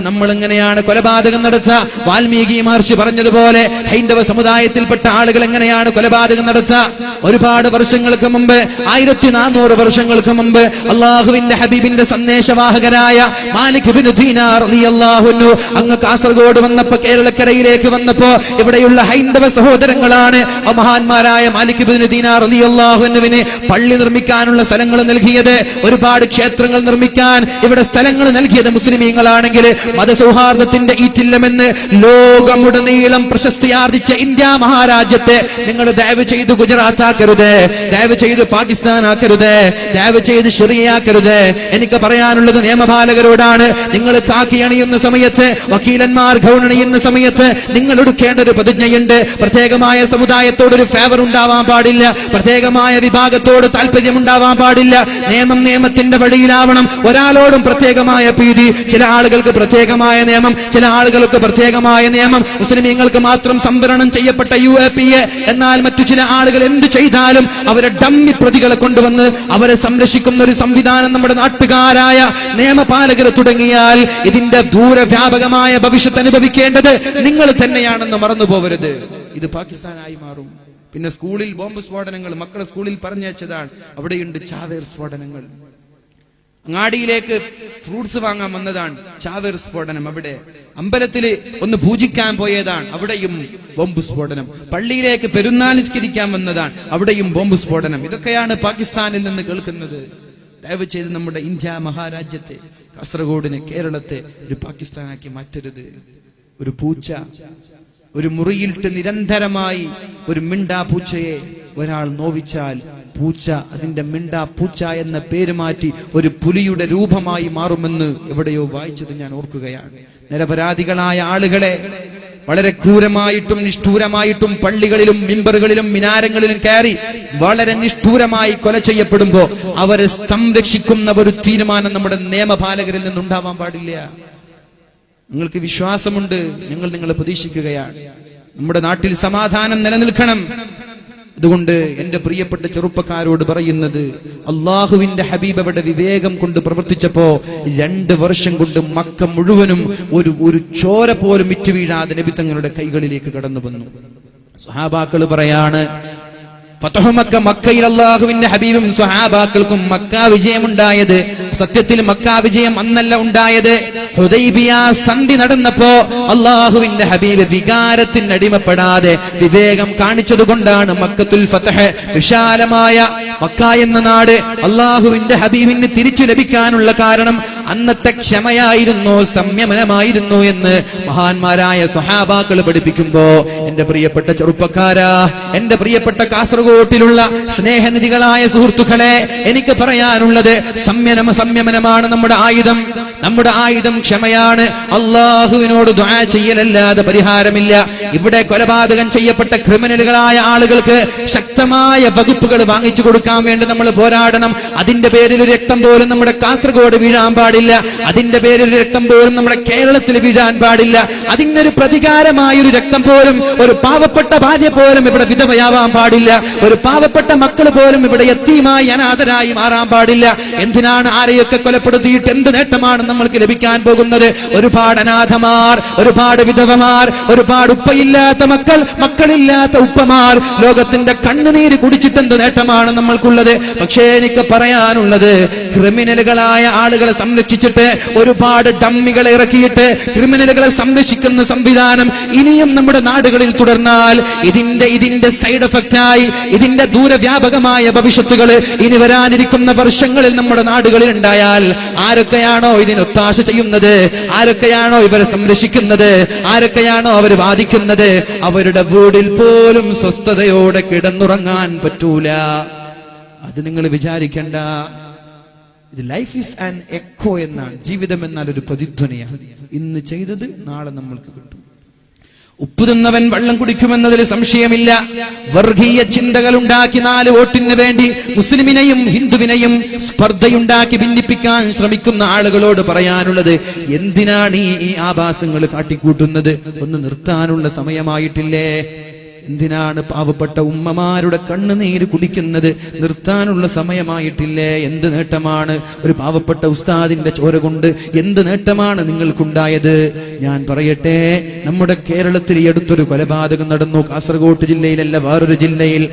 നമ്മൾ എങ്ങനെയാണ് കൊലപാതകം നടത്തുക? വാൽമീകി മഹർഷി പറഞ്ഞതുപോലെ ഹൈന്ദവ സമുദായത്തിൽപ്പെട്ട ആളുകൾ എങ്ങനെയാണ് കൊലപാതകം നടത്തുക? ഒരുപാട് വർഷങ്ങൾക്ക് മുമ്പ്, 1400 വർഷങ്ങൾക്ക് മുമ്പ് അള്ളാഹുവിന്റെ ഹബീബിന്റെ സന്ദേശവാഹകരായ മാലിക് ഇബ്നു ദീനാർ റളിയല്ലാഹു അൻഹു അങ്ങ് കാസർഗോഡ് വന്നപ്പോ, കേരളക്കരയിലേക്ക് വന്നപ്പോ ഇവിടെയുള്ള ഹൈന്ദവ സഹോദരങ്ങളാണ് ആ മഹാന്മാരായ മാലിക് ഇബ്നു ദീനാർ റളിയല്ലാഹു അൻഹുവിന് പള്ളി നിർമ്മിക്കാനുള്ള സ്ഥലങ്ങൾ നൽകിയത്. ഒരുപാട് ക്ഷേത്രങ്ങൾ നിർമ്മിക്കാൻ ഇവിടെ സ്ഥലങ്ങൾ നൽകിയത് മുസ്ലിമീങ്ങളാണെങ്കിൽ മതസൗഹാർദ്ദത്തിന്റെ ഈറ്റില്ലമെന്ന് ലോകമുടനീളം പ്രശസ്തിയാർജിച്ച ഇന്ത്യ മഹാരാജ്യത്തെ നിങ്ങൾ ദയവ് ചെയ്ത് ഗുജറാത്ത് ആക്കരുത്, ദയവ് ചെയ്ത് പാകിസ്ഥാൻ ആക്കരുത്, ദയവ് ചെയ്ത് ശരിയാക്കരുത്. എനിക്ക് പറയാനുള്ളത് നിയമപാലകരോടാണ്. നിങ്ങൾ കാക്കി അണിയുന്ന സമയത്ത്, വക്കീലന്മാർ ഗൗൺ അണിയുന്ന സമയത്ത് നിങ്ങൾ എടുക്കേണ്ട ഒരു പ്രതിജ്ഞയുണ്ട്. പ്രത്യേകമായ സമുദായത്തോടൊരു ഫേവർ ഉണ്ടാവാൻ പാടില്ല, പ്രത്യേകമായ വിഭാഗത്തോട് താല്പര്യം ഉണ്ടാവാൻ പാടില്ല. നിയമത്തിന്റെ വഴിയിലാവണം. ഒരാളോടും പ്രത്യേകമായ പ്രീതി. ചില ആളുകൾക്ക് പ്രത്യേകമായ നിയമം, ചില ആളുകൾക്ക് പ്രത്യേകമായ നിയമം. മുസ്ലിമീങ്ങൾക്ക് മാത്രം സംവരണം ചെയ്യപ്പെട്ട UAPA. എന്നാൽ മറ്റു ചില ആളുകൾ എന്ത് ചെയ്താലും അവരെ ഡമ്മി പ്രതികളെ കൊണ്ടുവന്ന് അവരെ സംരക്ഷിക്കുന്ന ഒരു സംവിധാനം നമ്മുടെ നാട്ടുകാരായ നിയമപാലകർ തുടങ്ങിയാൽ ഇതിന്റെ ദൂരവ്യാപകമായ ഭവിഷ്യത്ത് അനുഭവിക്കേണ്ടത് നിങ്ങൾ തന്നെയാണെന്ന് മറന്നുപോകരുത്. ഇത് പാകിസ്ഥാനായി മാറും. പിന്നെ സ്കൂളിൽ ബോംബ് സ്ഫോടനങ്ങൾ, മക്കളെ സ്കൂളിൽ പറഞ്ഞയച്ചതാണ്. അവിടെയുണ്ട് ചാവേർ സ്ഫോടനങ്ങൾ. അങ്ങാടിയിലേക്ക് ഫ്രൂട്ട്സ് വാങ്ങാൻ വന്നതാണ്, ചാവേർ സ്ഫോടനം. അവിടെ അമ്പലത്തില് ഒന്ന് പൂജിക്കാൻ പോയതാണ്, അവിടെയും ബോംബ് സ്ഫോടനം. പള്ളിയിലേക്ക് പെരുന്നാൾ നിസ്കരിക്കാൻ വന്നതാണ്, അവിടെയും ബോംബ് സ്ഫോടനം. ഇതൊക്കെയാണ് പാകിസ്ഥാനിൽ നിന്ന് കേൾക്കുന്നത്. ദയവ് ചെയ്ത് നമ്മുടെ ഇന്ത്യ മഹാരാജ്യത്തെ, കാസർഗോഡിനെ, കേരളത്തെ ഒരു പാകിസ്ഥാനാക്കി മാറ്റരുത്. ഒരു പൂച്ച, ഒരു മുറിയിലിട്ട് നിരന്തരമായി ഒരു മിണ്ടാ പൂച്ചയെ ഒരാൾ നോവിച്ചാൽ പൂച്ച അതിന്റെ മിണ്ടാ പൂച്ച എന്ന പേര് മാറ്റി ഒരു പുലിയുടെ രൂപമായി മാറുമെന്ന് എവിടെയോ വായിച്ചത് ഞാൻ ഓർക്കുകയാണ്. നിരപരാധികളായ ആളുകളെ വളരെ ക്രൂരമായിട്ടും നിഷ്ഠൂരമായിട്ടും പള്ളികളിലും മിമ്പറുകളിലും മിനാരങ്ങളിലും കയറി വളരെ നിഷ്ഠൂരമായി കൊല ചെയ്യപ്പെടുമ്പോ അവരെ സംരക്ഷിക്കുന്ന ഒരു തീരുമാനം നമ്മുടെ നിയമപാലകരിൽ നിന്നുണ്ടാവാൻ പാടില്ല. നിങ്ങൾക്ക് വിശ്വാസമുണ്ട്, ഞങ്ങൾ നിങ്ങളെ പ്രതീക്ഷിക്കുകയാണ്. നമ്മുടെ നാട്ടിൽ സമാധാനം നിലനിൽക്കണം. അതുകൊണ്ട് എന്റെ പ്രിയപ്പെട്ട ചെറുപ്പക്കാരോട് പറയുന്നത്, അള്ളാഹുവിന്റെ ഹബീബ് അവിടെ വിവേകം കൊണ്ട് പ്രവർത്തിച്ചപ്പോ 2 വർഷം കൊണ്ട് മക്ക മുഴുവനും ഒരു ചോര പോലും ഇറ്റു വീഴാതെ നബി തങ്ങളുടെ കൈകളിലേക്ക് കടന്നു വന്നു. സ്വഹാബാക്കൾ പറയാണ്, ഫതഹു മക്ക, മക്കയിൽ അല്ലാഹുവിന്റെ ഹബീബും സ്വഹാബാക്കൾക്കും മക്ക വിജയമുണ്ടായത് സത്യത്തിൽ മക്ക വിജയം അന്നല്ല ഉണ്ടായത്. ഹുദൈബിയ സന്ധി നടന്നപ്പോ അല്ലാഹുവിന്റെ ഹബീബ് വികാരത്തിന് അടിമപ്പെടാതെ വിവേകം കാണിച്ചതുകൊണ്ടാണ് മക്കത്തുൽ ഫതഹ്, വിശാലമായ മക്ക എന്ന നാട് അല്ലാഹുവിന്റെ ഹബീബിന് തിരിച്ചു ലഭിക്കാനുള്ള കാരണം. അന്നത്തെ ക്ഷമയായിരുന്നു, സംയമനമായിരുന്നു എന്ന് മഹാന്മാരായ സ്വഹാബാക്കൾ പഠിപ്പിക്കുമ്പോ, എന്റെ പ്രിയപ്പെട്ട ചെറുപ്പക്കാരാ, എന്റെ പ്രിയപ്പെട്ട കാസർഗോട്ടിലുള്ള സ്നേഹനിധികളായ സുഹൃത്തുക്കളെ, എനിക്ക് പറയാനുള്ളത് സംയമനമാണ് നമ്മുടെ ആയുധം. നമ്മുടെ ആയുധം ക്ഷമയാണ്. അള്ളാഹുവിനോട് ദുആ ചെയ്യലല്ലാതെ പരിഹാരമില്ല. ഇവിടെ കൊലപാതകം ചെയ്യപ്പെട്ട ക്രിമിനലുകളായ ആളുകൾക്ക് ശക്തമായ വകുപ്പുകൾ വാങ്ങിച്ചു കൊടുക്കാൻ വേണ്ടി നമ്മൾ പോരാടണം. അതിന്റെ പേരിൽ ഒരു രക്തം പോലും നമ്മുടെ കാസർഗോഡ് വീഴാൻ പാടില്ല. അതിന്റെ പേരിൽ ഒരു രക്തം പോലും നമ്മുടെ കേരളത്തിൽ വീഴാൻ പാടില്ല. അതിനൊരു പ്രതികാരമായൊരു രക്തം പോലും, ഒരു പാവപ്പെട്ട ഭാര്യ പോലും ഇവിടെ വിധവയാവാൻ പാടില്ല. ഒരു പാവപ്പെട്ട മക്കൾ പോലും ഇവിടെ യത്തീമായി അനാഥരായി മാറാൻ പാടില്ല. എന്തിനാണ് ആരെയൊക്കെ കൊലപ്പെടുത്തിയിട്ട് എന്ത് നേട്ടമാണ് നമ്മൾക്ക് ലഭിക്കാൻ പോകുന്നത്? ഒരുപാട് അനാഥമാർ, ഒരുപാട് വിധവമാർ, ഒരുപാട് ഉപ്പയില്ലാത്ത മക്കൾ, മക്കളില്ലാത്ത ഉപ്പമാർ ലോകത്തിന്റെ കണ്ണുനീര് കുടിച്ചിട്ട് എന്ത് നേട്ടമാണ് നമ്മൾക്കുള്ളത്? പക്ഷേ എനിക്ക് പറയാനുള്ളത്, ക്രിമിനലുകളായ ആളുകളെ സംരക്ഷിച്ചിട്ട് ഒരുപാട് ഡമ്മികളെ ഇറക്കിയിട്ട് ക്രിമിനലുകളെ സംരക്ഷിക്കുന്ന സംവിധാനം ഇനിയും നമ്മുടെ നാടുകളിൽ തുടർന്നാൽ ഇതിന്റെ സൈഡ് എഫക്റ്റായി, ഇതിന്റെ ദൂരവ്യാപകമായ ഭവിഷ്യത്തുകൾ ഇനി വരാനിരിക്കുന്ന വർഷങ്ങളിൽ നമ്മുടെ നാടുകളിൽ ഉണ്ടായാൽ ആരൊക്കെയാണോ ഇതിനൊത്താശ ചെയ്യുന്നത്, ആരൊക്കെയാണോ ഇവരെ സംരക്ഷിക്കുന്നത്, ആരൊക്കെയാണോ അവർ വാദിക്കുന്നത്, അവരുടെ വീടിൽ പോലും സ്വസ്ഥതയോടെ കിടന്നുറങ്ങാൻ പറ്റൂല. അത് നിങ്ങൾ വിചാരിക്കണ്ട. ഇത് ലൈഫ് ഈസ് ആൻ എക്കോ എന്നാണ്. ജീവിതം എന്നാൽ ഒരു പ്രതിധ്വനിയാണ്. ഇന്ന് ചെയ്തത് നാളെ നമ്മൾക്ക് കിട്ടും. ഉപ്പ് തിന്നവൻ വെള്ളം കുടിക്കുമെന്നതിൽ സംശയമില്ല. വർഗീയ ചിന്തകൾ ഉണ്ടാക്കി 4 വോട്ടിന് വേണ്ടി മുസ്ലിമിനെയും ഹിന്ദുവിനെയും സ്പർദ്ധയുണ്ടാക്കി ഭിന്നിപ്പിക്കാൻ ശ്രമിക്കുന്ന ആളുകളോട് പറയാനുള്ളത്, എന്തിനാണ് ഈ ആഭാസങ്ങൾ കാട്ടിക്കൂട്ടുന്നത്? ഒന്ന് നിർത്താനുള്ള സമയമായിട്ടില്ലേ? എന്തിനാണ് പാവപ്പെട്ട ഉമ്മമാരുടെ കണ്ണുനീര് കുടിക്കുന്നത്? നിർത്താനുള്ള സമയമായിട്ടില്ലേ? എന്ത് നേട്ടമാണ് ഒരു പാവപ്പെട്ട ഉസ്താദിന്റെ ചോര കൊണ്ട് എന്ത് നേട്ടമാണ് നിങ്ങൾക്കുണ്ടായത്? ഞാൻ പറയട്ടെ, നമ്മുടെ കേരളത്തിൽ ഈ അടുത്തൊരു കൊലപാതകം നടന്നു. കാസർഗോഡ് ജില്ലയിലല്ല, വേറൊരു ജില്ലയിൽ.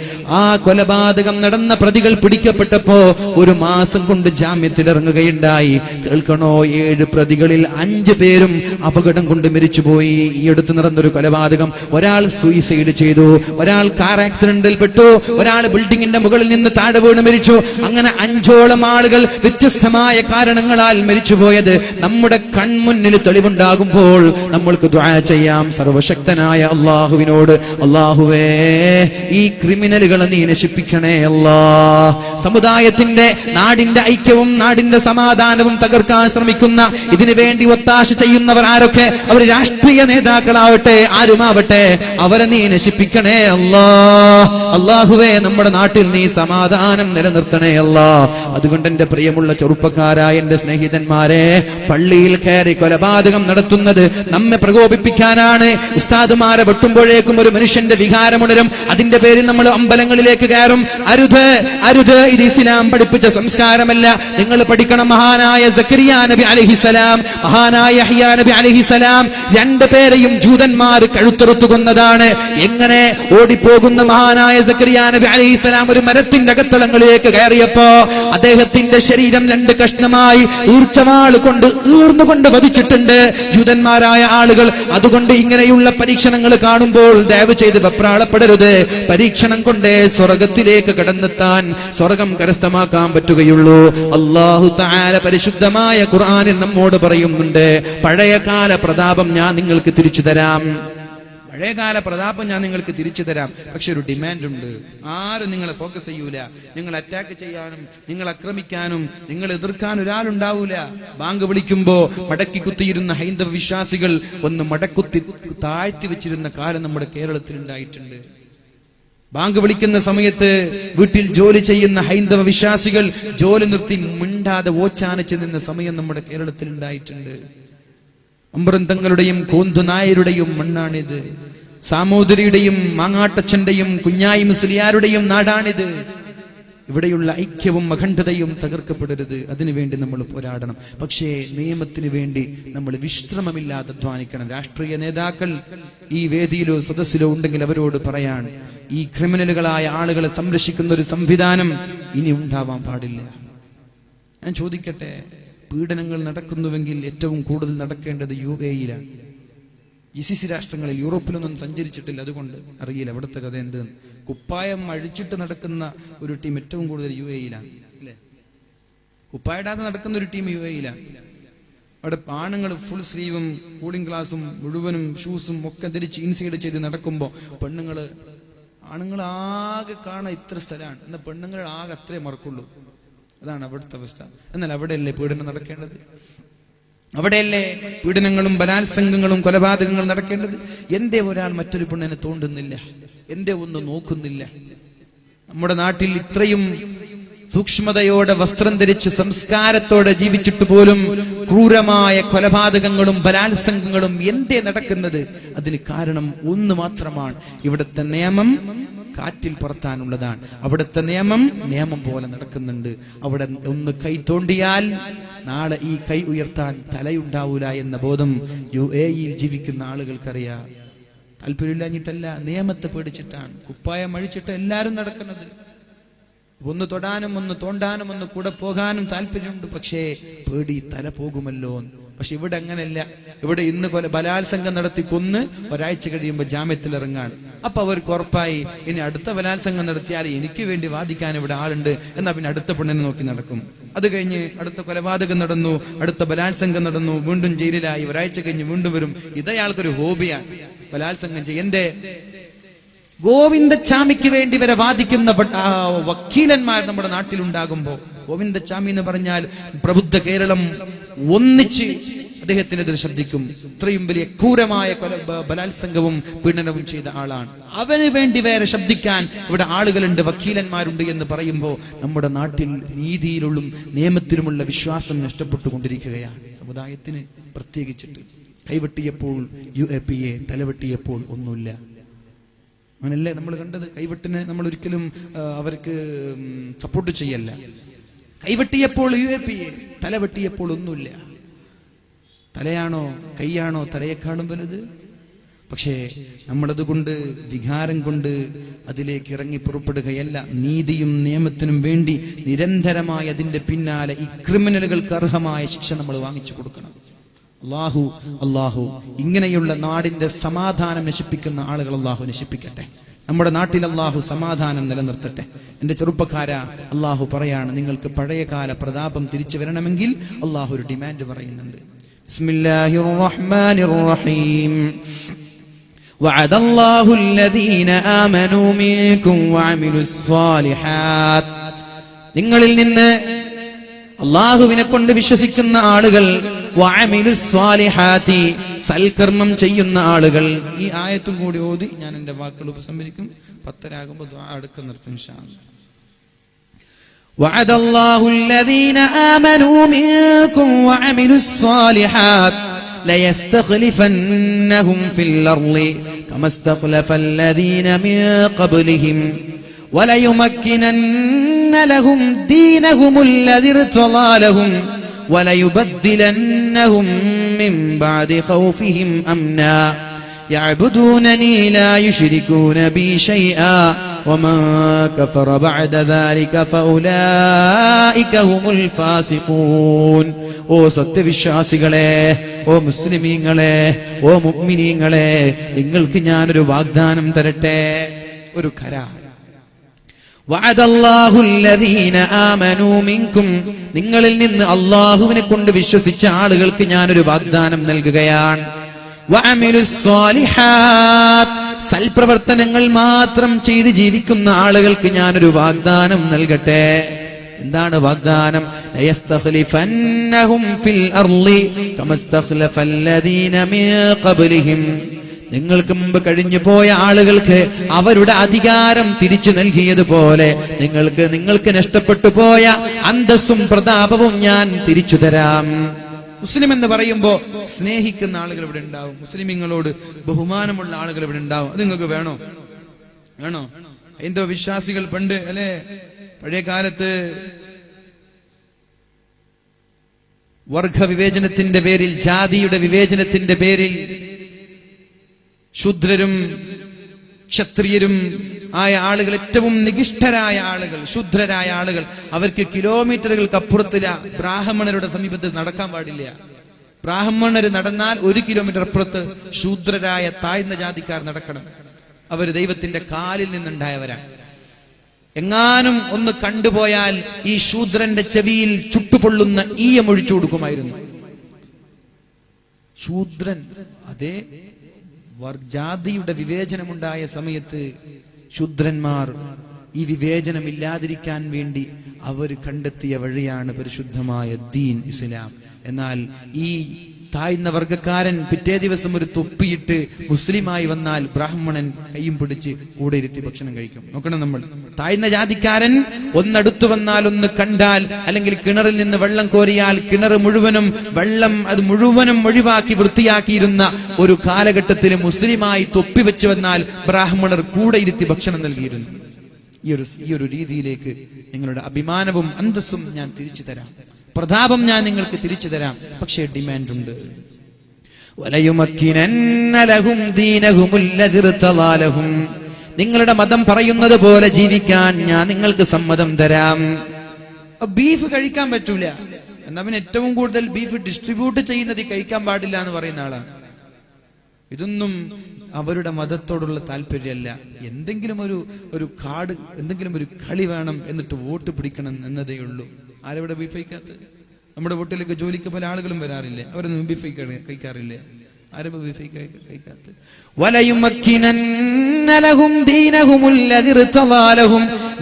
ആ കൊലപാതകം നടന്ന പ്രതികൾ പിടിക്കപ്പെട്ടപ്പോ 1 മാസം കൊണ്ട് ജാമ്യത്തിലിറങ്ങുകയുണ്ടായി. കേൾക്കണോ, 7 പ്രതികളിൽ 5 പേരും അപകടം കൊണ്ട് മരിച്ചുപോയി. ഈ അടുത്ത് നടന്നൊരു കൊലപാതകം. ഒരാൾ സൂയിസൈഡ് ചെയ്തു, ഒരാൾ കാർ ആക്സിഡന്റിൽ പെട്ടു, ഒരാൾ ബിൽഡിങ്ങിന്റെ മുകളിൽ നിന്ന് താഴെ വീണ് മരിച്ചു. അങ്ങനെ 5ഓളം ആളുകൾ വ്യത്യസ്തമായ കാരണങ്ങളാൽ മരിച്ചുപോയത് നമ്മുടെ കൺമുന്നിൽ തെളിവുണ്ടാകുമ്പോൾ നമ്മൾക്ക് ദുആ ചെയ്യാം സർവശക്തനായ അള്ളാഹുവിനോട്. അള്ളാഹുവേ, ഈ ക്രിമിനലുകളെ നീ നശിപ്പിക്കണേ അല്ലാ. സമുദായത്തിന്റെ, നാടിന്റെ ഐക്യവും നാടിന്റെ സമാധാനവും തകർക്കാൻ ശ്രമിക്കുന്ന, ഇതിനു വേണ്ടി ഒത്താശ ചെയ്യുന്നവർ ആരൊക്കെ, അവർ രാഷ്ട്രീയ നേതാക്കളാവട്ടെ, ആരുമാവട്ടെ, അവരെ നീ നശിപ്പിക്കണേ അല്ലാ. അല്ലാഹുവേ, നമ്മുടെ നാട്ടിൽ നീ സമാധാനം നിലനിർത്തണേ അല്ലാ. അതുകൊണ്ട് എന്റെ പ്രിയമുള്ള ചെറുപ്പക്കാരായ എന്റെ സ്നേഹിതന്മാരെ, പള്ളിയിൽ കയറി കൊലപാതകം നടത്തുന്നത് നമ്മെ പ്രകോപിപ്പിക്കാനാണ്. ഉസ്താദുമാരെ വെട്ടുമ്പോഴേക്കും ഒരു മനുഷ്യന്റെ വികാരമുണരും. അതിന്റെ പേരിൽ നമ്മൾ അമ്പലങ്ങളിലേക്ക് കയറും. അരുത്, അരുത്. ഇത് ഇസ്ലാം പഠിപ്പിച്ച സംസ്കാരമല്ല. നിങ്ങൾ പഠിക്കണം. മഹാനായ സക്കരിയ നബി അലൈഹിസ്സലാം, മഹാനായ യഹ്യാ നബി അലൈഹിസ്സലാം, 2 പേരെയും ജൂതന്മാർ കഴുത്തറുത്തു കൊന്നതാണ്. എങ്ങനെ ഓടിപ്പോകുന്ന മഹാനായ സക്കരിയ നബി അലൈഹിസ്സലാം ഒരു മരത്തിന്റെ അകത്തളങ്ങളിലേക്ക് കയറിയപ്പോ അദ്ദേഹത്തിന്റെ ശരീരം 2 കഷ്ണമായി ഈർച്ചവാൾ കൊണ്ട് ഈർന്നുകൊണ്ട് വധിച്ചിട്ടുണ്ട് ജൂതന്മാരായ ആളുകൾ. അതുകൊണ്ട് ഇങ്ങനെയുള്ള പരീക്ഷണങ്ങൾ കാണുമ്പോൾ ദയവ് ചെയ്ത് വെപ്രാളപ്പെടരുത്. പരീക്ഷണം കൊണ്ടേ സ്വർഗത്തിലേക്ക് കടന്നെത്താൻ, സ്വർഗം കരസ്ഥമാക്കാൻ പറ്റുകയുള്ളൂ. അല്ലാഹു തആല പരിശുദ്ധമായ ഖുർആനിൽ നമ്മോട് പറയുന്നുണ്ട്, പഴയകാല പ്രതാപം ഞാൻ നിങ്ങൾക്ക് തിരിച്ചു തരാം. പഴയകാല പ്രതാപം ഞാൻ നിങ്ങൾക്ക് തിരിച്ചു തരാം. പക്ഷെ ഒരു ഡിമാൻഡ് ഉണ്ട്. ആരും നിങ്ങളെ ഫോക്കസ് ചെയ്യൂല. നിങ്ങൾ അറ്റാക്ക് ചെയ്യാനും, നിങ്ങൾ ആക്രമിക്കാനും, നിങ്ങൾ എതിർക്കാൻ ഒരാളുണ്ടാവൂല. ബാങ്ക് വിളിക്കുമ്പോ മടക്കി കുത്തിയിരുന്ന ഹൈന്ദവ വിശ്വാസികൾ ഒന്ന് മടക്കുത്തി താഴ്ത്തി വെച്ചിരുന്ന കാലം നമ്മുടെ കേരളത്തിൽ ഉണ്ടായിട്ടുണ്ട്. ബാങ്ക് വിളിക്കുന്ന സമയത്ത് വീട്ടിൽ ജോലി ചെയ്യുന്ന ഹൈന്ദവ വിശ്വാസികൾ ജോലി നിർത്തി മിണ്ടാതെ ഓച്ചാനിച്ച് നിന്ന സമയം നമ്മുടെ കേരളത്തിൽ ഉണ്ടായിട്ടുണ്ട്. അമ്പരന്തങ്ങളുടെയും കോന്തുനായരുടെയും മണ്ണാണിത്. സാമൂതിരിയുടെയും മാങ്ങാട്ടച്ചന്റെയും കുഞ്ഞായി മുസ്ലിയാരുടെയും നാടാണിത്. ഇവിടെയുള്ള ഐക്യവും അഖണ്ഡതയും തകർക്കപ്പെടരുത്. അതിനുവേണ്ടി നമ്മൾ പോരാടണം. പക്ഷേ നിയമത്തിന് വേണ്ടി നമ്മൾ വിശ്രമമില്ലാതെ അധ്വാനിക്കണം. രാഷ്ട്രീയ നേതാക്കൾ ഈ വേദിയിലോ സദസ്സിലോ ഉണ്ടെങ്കിൽ അവരോട് പറയാൻ, ഈ ക്രിമിനലുകളായ ആളുകളെ സംരക്ഷിക്കുന്ന ഒരു സംവിധാനം ഇനി ഉണ്ടാവാൻ പാടില്ല. ഞാൻ ചോദിക്കട്ടെ, പീഡനങ്ങൾ നടക്കുന്നുവെങ്കിൽ ഏറ്റവും കൂടുതൽ നടക്കേണ്ടത് UAE-യിലാണ്. GCC രാഷ്ട്രങ്ങളിൽ, യൂറോപ്പിലൊന്നും സഞ്ചരിച്ചിട്ടില്ല, അതുകൊണ്ട് അറിയില്ല അവിടുത്തെ കഥ എന്ത്. കുപ്പായം അഴിച്ചിട്ട് നടക്കുന്ന ഒരു ടീം ഏറ്റവും കൂടുതൽ UAE-യിലാണ്, അല്ലേ? കുപ്പായിടാതെ നടക്കുന്ന ഒരു ടീം UAE-യിലാണ്. അവിടെ ആണുങ്ങൾ ഫുൾ സ്ലീവും കൂളിംഗ് ഗ്ലാസും മുഴുവനും ഷൂസും ഒക്കെ ധരിച്ച് ഇൻസൈഡ് ചെയ്ത് നടക്കുമ്പോ ആണുങ്ങൾ ആകെ കാണാൻ ഇത്ര സ്ഥലമാണ്, എന്നാൽ പെണ്ണുങ്ങൾ ആകെ അത്രേ മറക്കുള്ളൂ. അതാണ് അവിടുത്തെ അവസ്ഥ. എന്നാൽ അവിടെയല്ലേ പീഡനം നടക്കേണ്ടത്? അവിടെയല്ലേ പീഡനങ്ങളും ബലാത്സംഗങ്ങളും കൊലപാതകങ്ങളും നടക്കേണ്ടത്? എന്തേ ഒരാൾ മറ്റൊരു പെണ്ണിനെ തോണ്ടുന്നില്ല? എന്തേ ഒന്ന് നോക്കുന്നില്ല? നമ്മുടെ നാട്ടിൽ ഇത്രയും സൂക്ഷ്മതയോടെ വസ്ത്രം ധരിച്ച് സംസ്കാരത്തോടെ ജീവിച്ചിട്ട് പോലും ക്രൂരമായ കൊലപാതകങ്ങളും ബലാത്സംഗങ്ങളും എന്തേ നടക്കുന്നത്? അതിന് കാരണം ഒന്ന് മാത്രമാണ്. ഇവിടുത്തെ നിയമം കാറ്റിൽ പറത്താനുള്ളതാണ്. അവിടുത്തെ നിയമം പോലെ നടക്കുന്നുണ്ട്. അവിടെ ഒന്ന് കൈ തോണ്ടിയാൽ നാളെ ഈ കൈ ഉയർത്താൻ തലയുണ്ടാവൂല എന്ന ബോധം UAE-യിൽ ജീവിക്കുന്ന ആളുകൾക്കറിയാം. താല്പര്യമില്ലാഞ്ഞിട്ടല്ല, നിയമത്തെ പേടിച്ചിട്ടാണ്. കുപ്പായം അഴിച്ചിട്ട് എല്ലാരും നടക്കുന്നത്. ഒന്ന് തൊടാനും ഒന്ന് തോണ്ടാനും ഒന്ന് കൂടെ പോകാനും താല്പര്യമുണ്ട്, പക്ഷേ പേടി തല പോകുമല്ലോ. പക്ഷെ ഇവിടെ അങ്ങനെയല്ല. ഇവിടെ ഇന്ന് ബലാത്സംഗം നടത്തി കൊന്ന് ഒരാഴ്ച കഴിയുമ്പോൾ ജാമ്യത്തിലിറങ്ങാണ്. അപ്പൊ അവർക്ക് ഉറപ്പായി ഇനി അടുത്ത ബലാത്സംഗം നടത്തിയാൽ എനിക്ക് വേണ്ടി വാദിക്കാൻ ഇവിടെ ആളുണ്ട്, എന്നാ പിന്നെ അടുത്ത പെണ്ണിനെ നോക്കി നടക്കും. അത് കഴിഞ്ഞ് അടുത്ത കൊലപാതകം നടന്നു, അടുത്ത ബലാത്സംഗം നടന്നു, വീണ്ടും ജയിലിലായി, ഒരാഴ്ച കഴിഞ്ഞ് വീണ്ടും വരും. ഇതയാൾക്കൊരു ഹോബിയാണ് ബലാത്സംഗം ചെയ്യന്റെ. ഗോവിന്ദച്ചാമിക്ക് വേണ്ടി വരെ വാദിക്കുന്ന വക്കീലന്മാർ നമ്മുടെ നാട്ടിലുണ്ടാകുമ്പോ, ഗോവിന്ദച്ചാമി എന്ന് പറഞ്ഞാൽ പ്രബുദ്ധ കേരളം ഒന്നിച്ച് അദ്ദേഹത്തിനെതിരെ ശബ്ദിക്കും. ഇത്രയും വലിയ ക്രൂരമായ ബലാത്സംഗവും പീഡനവും ചെയ്ത ആളാണ്. അവന് വേണ്ടി വേറെ ശബ്ദിക്കാൻ ഇവിടെ ആളുകളുണ്ട്, വക്കീലന്മാരുണ്ട് എന്ന് പറയുമ്പോ നമ്മുടെ നാട്ടിൽ നീതിയിലുള്ള നിയമത്തിലുമുള്ള വിശ്വാസം നഷ്ടപ്പെട്ടുകൊണ്ടിരിക്കുകയാണ്. സമുദായത്തിന് പ്രത്യേകിച്ചിട്ട് കൈവെട്ടിയപ്പോൾ UAPA, തലവെട്ടിയപ്പോൾ ഒന്നുമില്ല. അങ്ങനല്ലേ നമ്മൾ കണ്ടത്? കൈവെട്ടിനെ നമ്മൾ ഒരിക്കലും അവർക്ക് സപ്പോർട്ട് ചെയ്യല്ല. കൈവെട്ടിയപ്പോൾ UAPA, തലവെട്ടിയപ്പോൾ ഒന്നുമില്ല. തലയാണോ കൈയാണോ തലയെക്കാളും വലുത്? പക്ഷേ നമ്മളതുകൊണ്ട് വികാരം കൊണ്ട് അതിലേക്ക് ഇറങ്ങി പുറപ്പെടുകയല്ല. നീതിയും നിയമത്തിനും വേണ്ടി നിരന്തരമായി അതിന്റെ പിന്നാലെ ഈ ക്രിമിനലുകൾക്ക് അർഹമായ ശിക്ഷ നമ്മൾ വാങ്ങിച്ചു കൊടുക്കണം. അള്ളാഹു ഇങ്ങനെയുള്ള നാടിന്റെ സമാധാനം നശിപ്പിക്കുന്ന ആളുകൾ അള്ളാഹു നശിപ്പിക്കട്ടെ. നമ്മുടെ നാട്ടിൽ അള്ളാഹു സമാധാനം നിലനിർത്തട്ടെ. എന്റെ ചെറുപ്പക്കാരാ, അള്ളാഹു പറയാണ്, നിങ്ങൾക്ക് പഴയകാല പ്രതാപം തിരിച്ചു വരണമെങ്കിൽ അള്ളാഹു ഒരു ഡിമാൻഡ് പറയുന്നുണ്ട്. ബിസ്മില്ലാഹിർ റഹ്മാനിർ റഹീം. വഅദല്ലാഹു അല്ലദീന ആമനൂ മിൻകും വഅമിലുസ് സ്വാലിഹാത്ത്. നിങ്ങളിൽ നിന്ന് അള്ളാഹുവിനെ കൊണ്ട് വിശ്വസിക്കുന്ന ആളുകൾ, വഅമിലുസ് സ്വാലിഹാത്തി, സൽക്കർമ്മം ചെയ്യുന്ന ആളുകൾ. ഈ ആയത്തും കൂടി ഓതി ഞാൻ എന്റെ വാക്കുകൾ ഉപസംഹരിക്കും. 10 ദുആ അടുക്ക നിർത്തും ഇൻഷാ അല്ലാഹ്. വഅദല്ലാഹു അല്ലദീന ആമനൂ മിൻകും വഅമിലുസ് സ്വാലിഹാത്ത് ലയസ്തഖ്ലിഫന്നഹും ഫിൽ അർളി കമസ്തഖ്ലഫല്ലദീന മിൻ ഖബ്ലിഹിം വലയുമക്കിനന്ന ലഹും ദീനഹും الذي ارتضى لهم وليبدلنهم من بعد خوفهم أمنا يعبدونني لا يشركون بي شيئا ومن كفر بعد ذلك فأولئك هم الفاسقون. ഓ സത്യവിശ്വാസികളെ, ഓ മുസ്ലിമീങ്ങളെ, ഓ മുഅ്മിനീങ്ങളെ, നിങ്ങൾക്ക് ഞാനൊരു വാഗ്ദാനം തരട്ടെ, ഒരു കരാർ. വഅദല്ലാഹു അല്ലദീന ആമനൂ മിൻകും, നിങ്ങളിൽ നിന്ന് അല്ലാഹുവിനെ കൊണ്ട് വിശ്വസിച്ച ആളുകൾക്ക് ഞാനൊരു വാഗ്ദാനം നൽകുകയാണ്. വഅമിലുസ് സ്വാലിഹാത്ത്, സൽപ്രവർത്തനങ്ങൾ മാത്രം ചെയ്ത് ജീവിക്കുന്ന ആളുകൾക്ക് ഞാനൊരു വാഗ്ദാനം നൽകട്ടെ. എന്താണ് വാഗ്ദാനം? ലയസ്തഖ്ലിഫന്നഹും ഫിൽ അർളി കമസ്തഖ്ലഫല്ലദീന മിൻ ഖബ്ലിഹിം. നിങ്ങൾക്ക് മുമ്പ് കഴിഞ്ഞു പോയ ആളുകൾക്ക് അവരുടെ അധികാരം തിരിച്ചു നൽകിയതുപോലെ നിങ്ങൾക്ക് നഷ്ടപ്പെട്ടു പോയ അന്തസ്സും പ്രതാപവും ഞാൻ തിരിച്ചു തരാം. മുസ്ലിം എന്ന് പറയുമ്പോ സ്നേഹിക്കുന്ന ആളുകൾ ഇവിടെ ഉണ്ടാവും, മുസ്ലിമീങ്ങളോട് ബഹുമാനമുള്ള ആളുകൾ ഇവിടെ ഉണ്ടാവും. അത് നിങ്ങൾക്ക് വേണോ? ഹൈന്ദവ വിശ്വാസികൾ പണ്ട് അല്ലെ, പഴയ കാലത്ത് വർഗ വിവേചനത്തിന്റെ പേരിൽ, ജാതിയുടെ വിവേചനത്തിന്റെ പേരിൽ ശൂദ്രരും ക്ഷത്രിയരും ആയ ആളുകൾ, ഏറ്റവും നികിഷ്ഠരായ ആളുകൾ, ശൂദ്രരായ ആളുകൾ, അവർക്ക് കിലോമീറ്ററുകൾക്ക് അപ്പുറത്തില്ല ബ്രാഹ്മണരുടെ സമീപത്ത് നടക്കാൻ പാടില്ല. ബ്രാഹ്മണര് നടന്നാൽ 1 കിലോമീറ്റർ അപ്പുറത്ത് ശൂദ്രരായ താഴ്ന്ന ജാതിക്കാർ നടക്കണം. അവർ ദൈവത്തിന്റെ കാലിൽ നിന്നുണ്ടായവരാണ്. എങ്ങാനും ഒന്ന് കണ്ടുപോയാൽ ഈ ശൂദ്രന്റെ ചെവിയിൽ ചുട്ടുപൊള്ളുന്ന ഈയമൊഴിച്ചു കൊടുക്കുമായിരുന്നു. ശൂദ്രൻ, അതേ ജാതിയുടെ വിവേചനമുണ്ടായ സമയത്ത് ശൂദ്രന്മാർ ഈ വിവേചനം ഇല്ലാതിരിക്കാൻ വേണ്ടി അവർ കണ്ടെത്തിയ വഴിയാണ് പരിശുദ്ധമായ ദീൻ ഇസ്ലാം. എന്നാൽ ഈ താഴ്ന്ന വർഗക്കാരൻ പിറ്റേ ദിവസം ഒരു തൊപ്പിയിട്ട് മുസ്ലിമായി വന്നാൽ ബ്രാഹ്മണൻ കയ്യും പിടിച്ച് കൂടെ ഇരുത്തി ഭക്ഷണം കഴിക്കും. നോക്കണം, നമ്മൾ താഴ്ന്ന ജാതിക്കാരൻ ഒന്നടുത്തു വന്നാൽ, ഒന്ന് കണ്ടാൽ, അല്ലെങ്കിൽ കിണറിൽ നിന്ന് വെള്ളം കോരിയാൽ കിണർ മുഴുവനും വെള്ളം അത് മുഴുവനും ഒഴിവാക്കി വൃത്തിയാക്കിയിരുന്ന ഒരു കാലഘട്ടത്തിൽ മുസ്ലിമായി തൊപ്പി വെച്ച് വന്നാൽ ബ്രാഹ്മണർ കൂടെ ഇരുത്തി ഭക്ഷണം നൽകിയിരുന്നു. ഈ ഒരു രീതിയിലേക്ക് നിങ്ങളുടെ അഭിമാനവും അന്തസ്സും ഞാൻ തിരിച്ചു തരാം, പ്രതാപം ഞാൻ നിങ്ങൾക്ക് തിരിച്ചു തരാം. പക്ഷേ ഡിമാൻഡ് ഉണ്ട്. നിങ്ങളുടെ മതം പറയുന്നത് പോലെ ജീവിക്കാൻ ഞാൻ നിങ്ങൾക്ക് സമ്മതം തരാം. ബീഫ് കഴിക്കാൻ പറ്റൂല എന്നാ പിന്നെ ഏറ്റവും കൂടുതൽ ബീഫ് ഡിസ്ട്രിബ്യൂട്ട് ചെയ്യുന്നത് കഴിക്കാൻ പാടില്ല എന്ന് പറയുന്ന ആളാണ്. ഇതൊന്നും അവരുടെ മതത്തോടുള്ള താല്പര്യമല്ല. എന്തെങ്കിലും ഒരു കാർഡ്, എന്തെങ്കിലും ഒരു കളി വേണം, എന്നിട്ട് വോട്ട് പിടിക്കണം എന്നതേ ഉള്ളൂ. ആരവിടെ ബീഫ് കഴിക്കാത്ത? നമ്മുടെ വീട്ടിലേക്ക് ജോലിക്ക് പല ആളുകളും വരാറില്ലേ? അവരൊന്നും ബീഫ് കഴിക്കാറില്ലേ? ആരും ബീഫ് കഴിക്കാത്ത?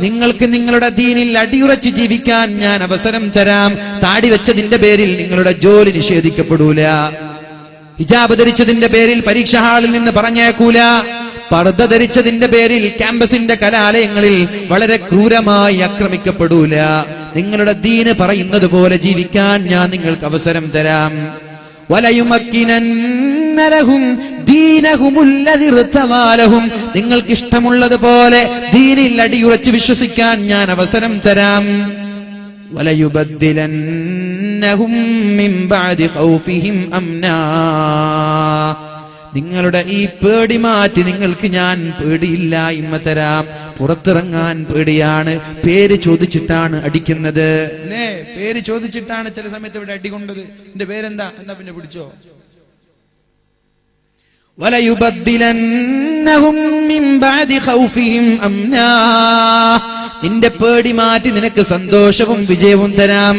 നിങ്ങൾക്ക് നിങ്ങളുടെ ദീനിൽ അടിയുറച്ച് ജീവിക്കാൻ ഞാൻ അവസരം തരാം. താടി വെച്ചതിന്റെ പേരിൽ നിങ്ങളുടെ ജോലി നിഷേധിക്കപ്പെടൂല. ഹിജാബ് ധരിച്ചതിന്റെ പേരിൽ പരീക്ഷാ ഹാളിൽ നിന്ന് പറഞ്ഞേക്കൂല. പർദ്ദ ധരിച്ചതിന്റെ പേരിൽ ക്യാമ്പസിന്റെ കലാലയങ്ങളിൽ വളരെ ക്രൂരമായി ആക്രമിക്കപ്പെടൂല. നിങ്ങളുടെ ദീന് പറയുന്നത് പോലെ ജീവിക്കാൻ ഞാൻ നിങ്ങൾക്ക് അവസരം തരാം. നിങ്ങൾക്ക് ഇഷ്ടമുള്ളതുപോലെ ദീനിൽ അടിയുറച്ച് വിശ്വസിക്കാൻ ഞാൻ അവസരം തരാം. നിങ്ങളുടെ ഈ പേടി മാറ്റി നിങ്ങൾക്ക് ഞാൻ പേടിയില്ലായ്മ തരാം. പുറത്തിറങ്ങാൻ പേടിയാണ്. പേര് ചോദിച്ചിട്ടാണ് അടിക്കുന്നത്, അല്ലേ? പേര് ചോദിച്ചിട്ടാണ് ചില സമയത്ത് ഇവിടെ അടികൊണ്ടത്. എന്റെ പേരെന്താ? എന്നാ പിന്നെ പിടിച്ചോ. നിന്റെ പേടി മാറ്റി നിനക്ക് സന്തോഷവും വിജയവും തരാം,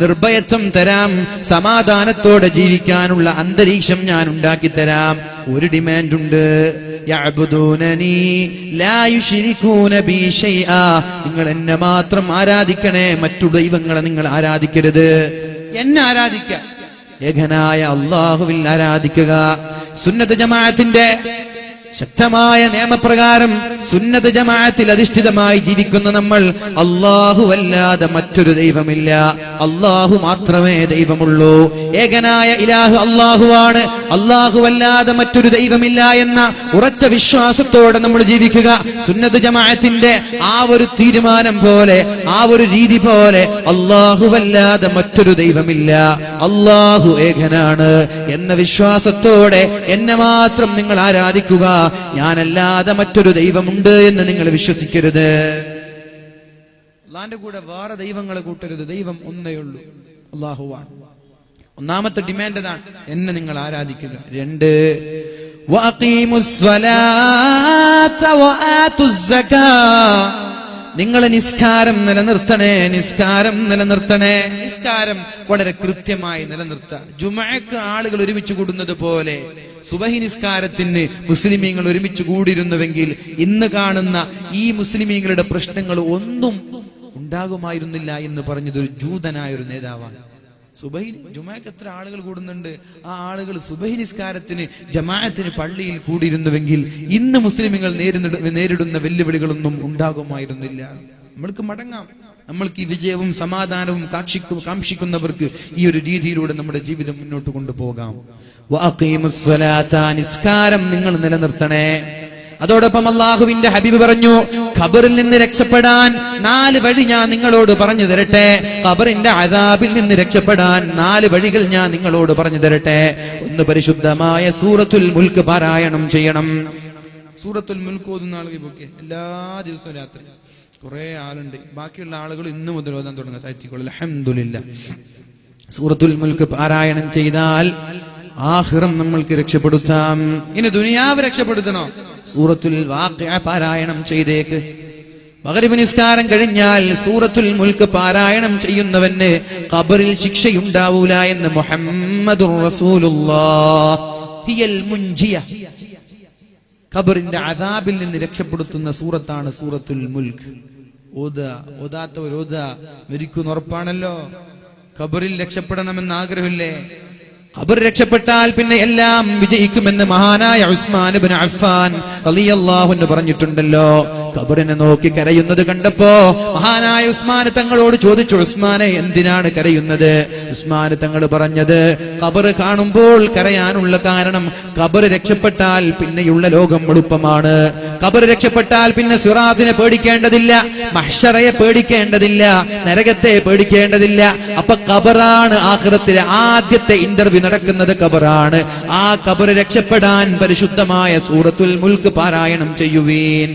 നിർഭയത്വം തരാം, സമാധാനത്തോടെ ജീവിക്കാനുള്ള അന്തരീക്ഷം ഞാൻ ഉണ്ടാക്കി തരാം. ഒരു ഡിമാൻഡ് ഉണ്ട്. നിങ്ങൾ എന്നെ മാത്രം ആരാധിക്കണേ, മറ്റു ദൈവങ്ങളെ നിങ്ങൾ ആരാധിക്കരുത്. എന്നെ ആരാധിക്കുക, ഏകനായ അല്ലാഹുവിൽ ആരാധിക്കുക. സുന്നത്ത് ജമാഅത്തിന്റെ ശക്തമായ നിയമപ്രകാരം സുന്നത്ത് ജമാഅത്തിൽ അധിഷ്ഠിതമായി ജീവിക്കുന്ന നമ്മൾ അല്ലാഹുവല്ലാതെ മറ്റൊരു ദൈവമില്ല, അല്ലാഹു മാത്രമേ ദൈവമുള്ളൂ. ഏകനായ ഇലാഹു അല്ലാഹുവാണ്, അല്ലാഹുവല്ലാതെ മറ്റൊരു ദൈവമില്ല എന്ന ഉറച്ച വിശ്വാസത്തോടെ നമ്മൾ ജീവിക്കുക. സുന്നത്ത് ജമാഅത്തിന്റെ ആ ഒരു തീരുമാനം പോലെ, ആ ഒരു രീതി പോലെ അല്ലാഹുവല്ലാതെ മറ്റൊരു ദൈവമില്ല, അല്ലാഹു ഏകനാണ് എന്ന വിശ്വാസത്തോടെ എന്നെ മാത്രം നിങ്ങൾ ആരാധിക്കുക, ഞാനല്ലാതെ മറ്റൊരു ദൈവമുണ്ട് എന്ന് നിങ്ങൾ വിശ്വസിക്കരുത്. അല്ലാഹുവിന്റെ കൂടെ വേറെ ദൈവങ്ങളെ കൂട്ടരുത്. ദൈവം ഒന്നേയുള്ളൂ, അല്ലാഹുവാണ്. ഒന്നാമത്തെ ഡിമാൻഡ് അതാണ്, എന്നെ നിങ്ങൾ ആരാധിക്കുക. 2, നിങ്ങൾ നിസ്കാരം നിലനിർത്തണേ, നിസ്കാരം നിലനിർത്തണേ. നിസ്കാരം വളരെ കൃത്യമായി നിലനിർത്തുക. ജുമഅക്ക് ആളുകൾ ഒരുമിച്ച് കൂടുന്നത് പോലെ സുബഹി നിസ്കാരത്തിന് മുസ്ലിമീങ്ങൾ ഒരുമിച്ച് കൂടിയിരുന്നുവെങ്കിൽ ഇന്ന് കാണുന്ന ഈ മുസ്ലിമീങ്ങളുടെ പ്രശ്നങ്ങൾ ഒന്നും ഉണ്ടാകുമായിരുന്നില്ല എന്ന് പറഞ്ഞത് ഒരു ജൂതനായ ഒരു നേതാവാണ്. സുബഹി ജുമഅക്ക് എത്ര ആളുകൾ കൂടുന്നുണ്ട്, ആ ആളുകൾ സുബഹി നിസ്കാരത്തിന് ജമാഅത്തിന് പള്ളിയിൽ കൂടിയിരുന്നുവെങ്കിൽ ഇന്ന് മുസ്ലിമുകൾ നേരിടുന്ന വെല്ലുവിളികളൊന്നും ഉണ്ടാകുമായിരുന്നില്ല. നമ്മൾക്ക് മടങ്ങാം. നമ്മൾക്ക് ഈ വിജയവും സമാധാനവും കാക്ഷിക്കുന്നവർക്ക് ഈ ഒരു രീതിയിലൂടെ നമ്മുടെ ജീവിതം മുന്നോട്ട് കൊണ്ടുപോകാം. നിസ്കാരം നിങ്ങൾ നിലനിർത്തണേ. അതോടൊപ്പം അല്ലാഹുവിന്റെ ഹബീബ് പറഞ്ഞു, ഖബറിൽ നിന്ന് രക്ഷപ്പെടാൻ 4 വഴി ഞാൻ നിങ്ങളോട് പറഞ്ഞു തരട്ടെ. ഖബറിന്റെ അദാബിൽ നിന്ന് രക്ഷപ്പെടാൻ 4 വഴികൾ ഞാൻ നിങ്ങളോട് പറഞ്ഞു തരട്ടെ. ഒന്ന്, പരിശുദ്ധമായ സൂറത്തുൽ മുൽക്ക് പാരായണം ചെയ്യണം. സൂറത്തുൽ മുൽക്ക് ഓതുന്ന ആളുകൾക്ക് എല്ലാ ദിവസവും രാത്രി കുറെ ആളുണ്ട്. ബാക്കിയുള്ള ആളുകൾ ഇന്ന് മുതൽ ഓതാൻ തുടങ്ങുക, താഴ്ത്തിക്കൊള്ളു. അൽഹംദുലില്ലാഹ്. സൂറത്തുൽ മുൽക്ക് പാരായണം ചെയ്താൽ ആഖിറം നമ്മൾക്ക് രക്ഷപ്പെടുത്താം. ഇനി ദുനിയാവ് രക്ഷപ്പെടുത്തണോ? സൂറത്തുൽ വാഖിഅ പാരായണം ചെയ്തേക്ക്. മഗ്രിബ് നിസ്കാരം കഴിഞ്ഞാൽ സൂറത്തുൽ മുൽക്ക് പാരായണം ചെയ്യുന്നവന് ഖബറിൽ ശിക്ഷയുണ്ടാവൂല എന്ന് മുഹമ്മദുർ റസൂലുള്ളാഹ്. ഹിയൽ മുൻജിയ, ഖബറിന്റെ അദാബിൽ നിന്ന് രക്ഷപ്പെടുത്തുന്ന സൂറത്താണ് സൂറത്തുൽ മുൽക്ക്. ഓതാത്തവർ മരിക്കുന്ന ഉറപ്പാണല്ലോ. ഖബറിൽ രക്ഷപ്പെടണമെന്ന് ആഗ്രഹമില്ലേ? ഖബർ രക്ഷപ്പെട്ടാൽ പിന്നെ എല്ലാം വിജയിക്കുമെന്ന് മഹാനായ ഉസ്മാൻ ഇബ്നു അഫ്ഫാൻ റളിയല്ലാഹു അൻഹു പറഞ്ഞിട്ടുണ്ടല്ലോ. ഖബറിനെ നോക്കി കരയുന്നത് കണ്ടപ്പോ മഹാനായ ഉസ്മാൻ തങ്ങളോട് ചോദിച്ചു, ഉസ്മാനെ എന്തിനാണ് കരയുന്നത്? ഉസ്മാൻ തങ്ങൾ പറഞ്ഞത്, ഖബർ കാണുമ്പോൾ കരയാനുള്ള കാരണം ഖബർ രക്ഷപ്പെട്ടാൽ പിന്നെയുള്ള ലോകം എളുപ്പമാണ്. ഖബർ രക്ഷപ്പെട്ടാൽ പിന്നെ സിറാത്തിനെ പേടിക്കേണ്ടതില്ല, മഹ്ശറയെ പേടിക്കേണ്ടതില്ല, നരകത്തെ പേടിക്കേണ്ടതില്ല. അപ്പൊ ഖബറാണ് ആഖിറത്തിലെ ആദ്യത്തെ ഇന്റർവ്യൂ നടക്കുന്നത്. ഖബറാണ്. ആ ഖബർ രക്ഷപ്പെടാൻ പരിശുദ്ധമായ സൂറത്തുൽ മുൽക്ക് പാരായണം ചെയ്യുവീൻ.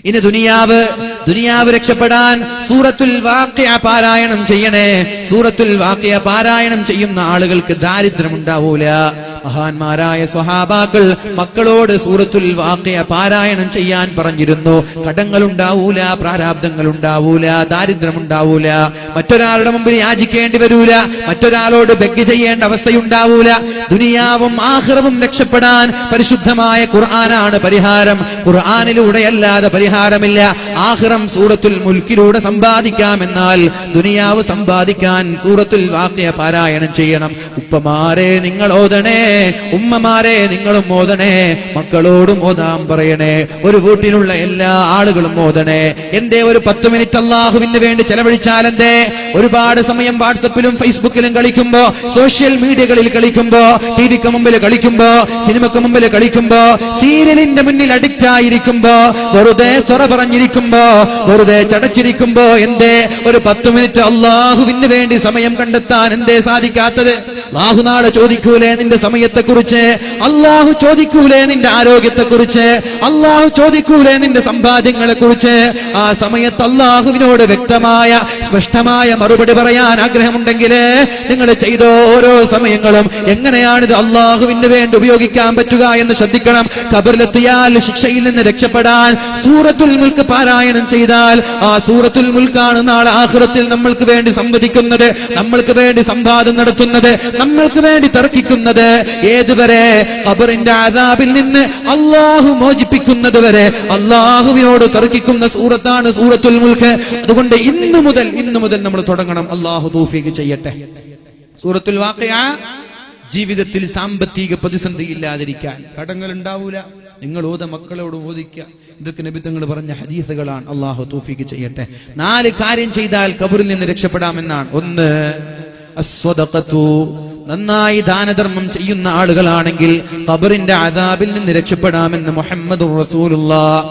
ഇനി ദുനിയാവ് രക്ഷപ്പെടാൻ സൂറത്തുൽ വാഖിഅ പാരായണം ചെയ്യണേ. സൂറത്തുൽ വാഖിഅ പാരായണം ചെയ്യുന്ന ആളുകൾക്ക് ദാരിദ്ര്യം ഉണ്ടാവൂല. മഹാന്മാരായ സ്വഹാബാക്കൾ മക്കളോട് സൂറത്തുൽ വാഖിഅ പാരായണം ചെയ്യാൻ പറഞ്ഞിരുന്നു. കടങ്ങൾ ഉണ്ടാവൂല, പ്രാരാബ്ദങ്ങൾ ഉണ്ടാവൂല, ദാരിദ്ര്യം ഉണ്ടാവൂല, മറ്റൊരാളുടെ മുമ്പിൽ യാചിക്കേണ്ടി വരൂല, മറ്റൊരാളോട് ബെഗ് ചെയ്യേണ്ട അവസ്ഥയുണ്ടാവൂല. ദുനിയാവും ആഖിറവും രക്ഷപ്പെടാൻ പരിശുദ്ധമായ ഖുർആനാണ് പരിഹാരം. ഖുർആനിലൂടെയല്ലാതെ പരിഹാരമില്ല. ആഖിറം സൂറത്തുൽ മുൽക്കിലൂടെ സമ്പാദിക്കാമെന്നാൽ ദുനിയാവ് സമ്പാദിക്കാൻ സൂറത്തുൽ വാഖിഅ പാരായണം ചെയ്യണം. ഉപ്പമാരെ നിങ്ങൾ ഓതണേ, ഉമ്മമാരെ നിങ്ങളും ഓതണേ, മക്കളോടും ഓതാൻ പറയണേ, ഒരു വീട്ടിലുള്ള എല്ലാ ആളുകളും ഓതണേ. എന്തേ ഒരു 10 മിനിറ്റ് അല്ലാഹുവിന് വേണ്ടി ചെലവഴിച്ചാൽ എന്തേ? ഒരുപാട് സമയം വാട്സപ്പിലും ഫേസ്ബുക്കിലും കളിക്കുമ്പോ, സോഷ്യൽ മീഡിയകളിൽ കളിക്കുമ്പോ, ടിവിക്ക് മുമ്പിൽ കളിക്കുമ്പോ, സിനിമക്ക് മുമ്പിൽ കളിക്കുമ്പോ, സീരിയലിന്റെ മുന്നിൽ അഡിക്റ്റ് ആയിരിക്കുമ്പോ, വെറുതെ സൊറ പറഞ്ഞിരിക്കുമ്പോ, വെറുതെ ചടച്ചിരിക്കുമ്പോ എന്തേ ഒരു 10 മിനിറ്റ് അല്ലാഹുവിന് വേണ്ടി സമയം കണ്ടെത്താൻ എന്തേ സാധിക്കാത്തത്? അല്ലാഹു നാളെ ചോദിക്കൂലേ നിന്റെ സമയത്തെക്കുറിച്ച്? അല്ലാഹു ചോദിക്കൂലേ നിന്റെ ആരോഗ്യത്തെക്കുറിച്ച്? അല്ലാഹു ചോദിക്കൂലേ നിന്റെ സമ്പാദ്യങ്ങളെ കുറിച്ച്? ആ സമയത്ത് അല്ലാഹുവിനോട് വ്യക്തമായ സ്പഷ്ടമായ മറുപടി പറയാൻ ആഗ്രഹമുണ്ടെങ്കിൽ നിങ്ങൾ ചെയ്ത ഓരോ സമയങ്ങളും എങ്ങനെയാണിത് അല്ലാഹുവിന് വേണ്ടി ഉപയോഗിക്കാൻ പറ്റുക എന്ന് ശ്രദ്ധിക്കണം. ഖബറിലെത്തിയാൽ ശിക്ഷയിൽ നിന്ന് രക്ഷപ്പെടാൻ സൂറത്തുൽ മുൽക്ക് പാരായണം ചെയ്താൽ ആ സൂറത്തുൽ മുൽക്കാണ് നാളെ ആഖിറത്തിൽ നമ്മൾക്ക് വേണ്ടി സംവദിക്കുന്നത്, നമ്മൾക്ക് വേണ്ടി സംവാദം നടത്തുന്നത്, നമ്മൾക്ക് വേണ്ടി തർക്കിക്കുന്നത്. ഏതുവരെ? ഖബറിന്റെ അദാബിൽ നിന്ന് അല്ലാഹു മോചിപ്പിക്കുന്നത് വരെ അല്ലാഹുവിനോട് തർക്കിക്കുന്ന സൂറത്താണ് സൂറത്തുൽ മുൽക്ക്. അതുകൊണ്ട് ഇന്നു മുതൽ നമ്മൾ തുടങ്ങണം. അല്ലാഹു തൗഫീഖ് ചെയ്യട്ടെ. സൂറത്തുൽ വാഖിഅ ജീവിതത്തിൽ സാമ്പത്തിക പ്രതിസന്ധി ഇല്ലാതിരിക്കാൻ. കടങ്ങൾ ഉണ്ടാവൂല, നിങ്ങൾ മക്കളോട് ഓദിക്കുക. ഇതൊക്കെ നബി തങ്ങൾ പറഞ്ഞ ഹദീസുകളാണ്. അല്ലാഹു തൗഫീഖ് ചെയ്യട്ടെ. 4 കാര്യം ചെയ്താൽ ഖബറിൽ നിന്ന് രക്ഷപ്പെടാമെന്നാണ്. 1, അസ്സദഖതു, നന്നായി ദാനധർമ്മം ചെയ്യുന്ന ആളുകളാണെങ്കിൽ ഖബറിന്റെ അദാബിൽ നിന്ന് രക്ഷപ്പെടാമെന്ന് മുഹമ്മദുർ റസൂലുള്ളാഹ്.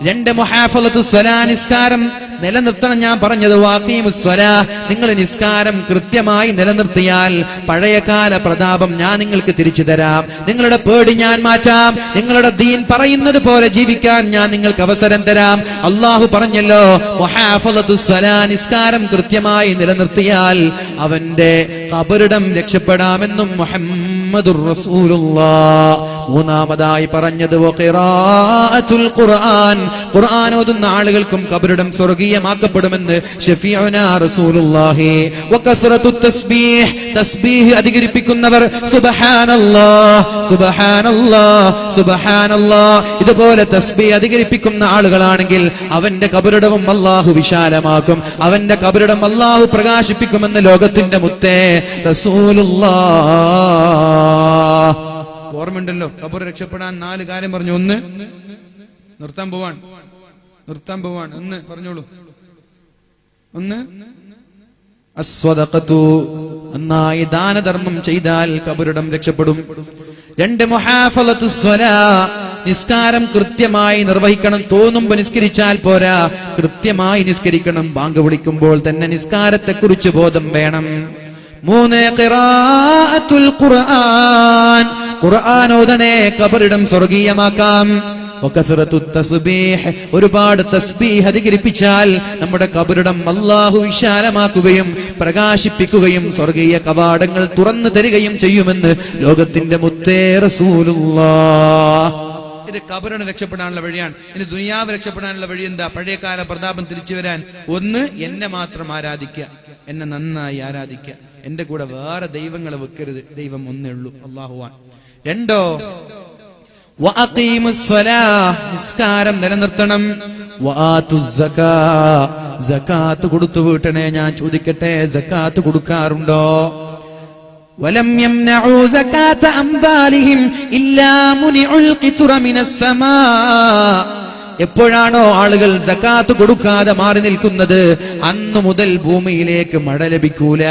2, മുഹാഫളത്തുസ് സ്വലാ, നിസ്കാരം നിലനിർത്തണം. ഞാൻ പറഞ്ഞത് വാഖീമുസ് സ്വലാ, നിങ്ങൾ നിസ്കാരം കൃത്യമായി നിലനിർത്തിയാൽ പഴയകാല പ്രതാപം ഞാൻ നിങ്ങൾക്ക് തിരിച്ചു തരാം. നിങ്ങളുടെ പേടി ഞാൻ മാറ്റാം. നിങ്ങളുടെ ദീൻ പറയുന്നത് പോലെ ജീവിക്കാൻ ഞാൻ നിങ്ങൾക്ക് അവസരം തരാം. അല്ലാഹു പറഞ്ഞല്ലോ, മുഹാഫളത്തുസ് സ്വലാ, നിസ്കാരം കൃത്യമായി നിലനിർത്തിയാൽ അവന്റെ ഖബറിടം രക്ഷപ്പെടാമെന്നും മുഹമ്മദുർ റസൂലുള്ളാഹ്. 3-മതായി പറഞ്ഞത് വഖിറാഅത്തുൽ ഖുർആൻ, ഖുർആൻ ഓതുന്ന ആളുകൾക്കും ഖബറിടം സ്വർഗീയമാക്കപ്പെടുമെന്ന് ശഫീഉനാ റസൂലുള്ളാഹി. വകസ്റത്തുത് തസ്ബീഹ്, തസ്ബീഹ് അധികരിപ്പിക്കുന്നവർ സുബ്ഹാനല്ലാഹ് സുബ്ഹാനല്ലാഹ് സുബ്ഹാനല്ലാഹ് ഇതുപോലെ തസ്ബീഹ് അധികരിപ്പിക്കുന്ന ആളുകളാണെങ്കിൽ അവന്റെ ഖബറിടവും അല്ലാഹു വിശാലമാക്കും, അവന്റെ ഖബറിടം അല്ലാഹു പ്രകാശിപ്പിക്കുമെന്ന് ലോകത്തിന്റെ മുത്തേ റസൂലുള്ളാഹ്. ഓർമ്മയുണ്ടല്ലോ, ഖബർ രക്ഷപ്പെടാൻ 4 കാര്യം പറഞ്ഞു. 1, നിർത്താൻ പോവാൻ. 1 പറഞ്ഞോളൂ. 1, അസ്സദഖതു, നന്നായി ദാനധർമ്മം ചെയ്താൽ ഖബറിടം രക്ഷപ്പെടും. 2, മുഹാഫളത്തുസ് സ്വലാ, നിസ്കാരം കൃത്യമായി നിർവഹിക്കണം. തോന്നുമ്പോൾ നിസ്കരിച്ചാൽ പോരാ, കൃത്യമായി നിസ്കരിക്കണം. ബാങ്ക് വിളിക്കുമ്പോൾ തന്നെ നിസ്കാരത്തെക്കുറിച്ച് ബോധം വേണം. 3, ഖിറാഅത്തുൽ ഖുർആൻ, ഖുർആൻ ഓതണേ, ഖബറിടം സ്വർഗീയമാക്കാം. വകസ്റത്തുത് തസ്ബീഹ്, ഒരുപാട് തസ്ബീഹ് അധികരിപ്പിച്ചാൽ നമ്മുടെ ഖബറിടം അല്ലാഹു വിശാലമാക്കുകയും പ്രകാശിപ്പിക്കുകയും സ്വർഗീയ കവാടങ്ങൾ തുറന്നു തരികയും ചെയ്യുമെന്ന് ലോകത്തിന്റെ മുത്തേ റസൂലുള്ളാഹ്. ഇത് ഖബറിനെ രക്ഷപ്പെടാനുള്ള വഴിയാണ്. ഇനി ദുനിയാവ് രക്ഷപ്പെടാനുള്ള വഴി എന്താ? പഴയകാല പ്രതാപം തിരിച്ചു വരാൻ ഒന്ന്, എന്നെ മാത്രം ആരാധിക്കുക, എന്നെ നന്നായി ആരാധിക്കുക, എന്റെ കൂടെ വേറെ ദൈവങ്ങളെ വെക്കരുത്, ദൈവം ഒന്നേ ഉള്ളൂ, അല്ലാഹുവാൻ. രണ്ടോ, നിസ്കാരം നിലനിർത്തണം. സകാത്ത് കൊടുത്തു വീട്ടണേ. ഞാൻ ചോദിക്കട്ടെ, സകാത്ത് കൊടുക്കാറുണ്ടോ? വലം യംനഉ സകാത അംവാലിഹിം ഇല്ലാ മുനിഉൽ ഖിത്റ മിനസ് സമാ. എപ്പോഴാണോ ആളുകൾ സകാത്ത് കൊടുക്കാതെ മാറി നിൽക്കുന്നത്, അന്നു മുതൽ ഭൂമിയിലേക്ക് മഴ ലഭിക്കൂല.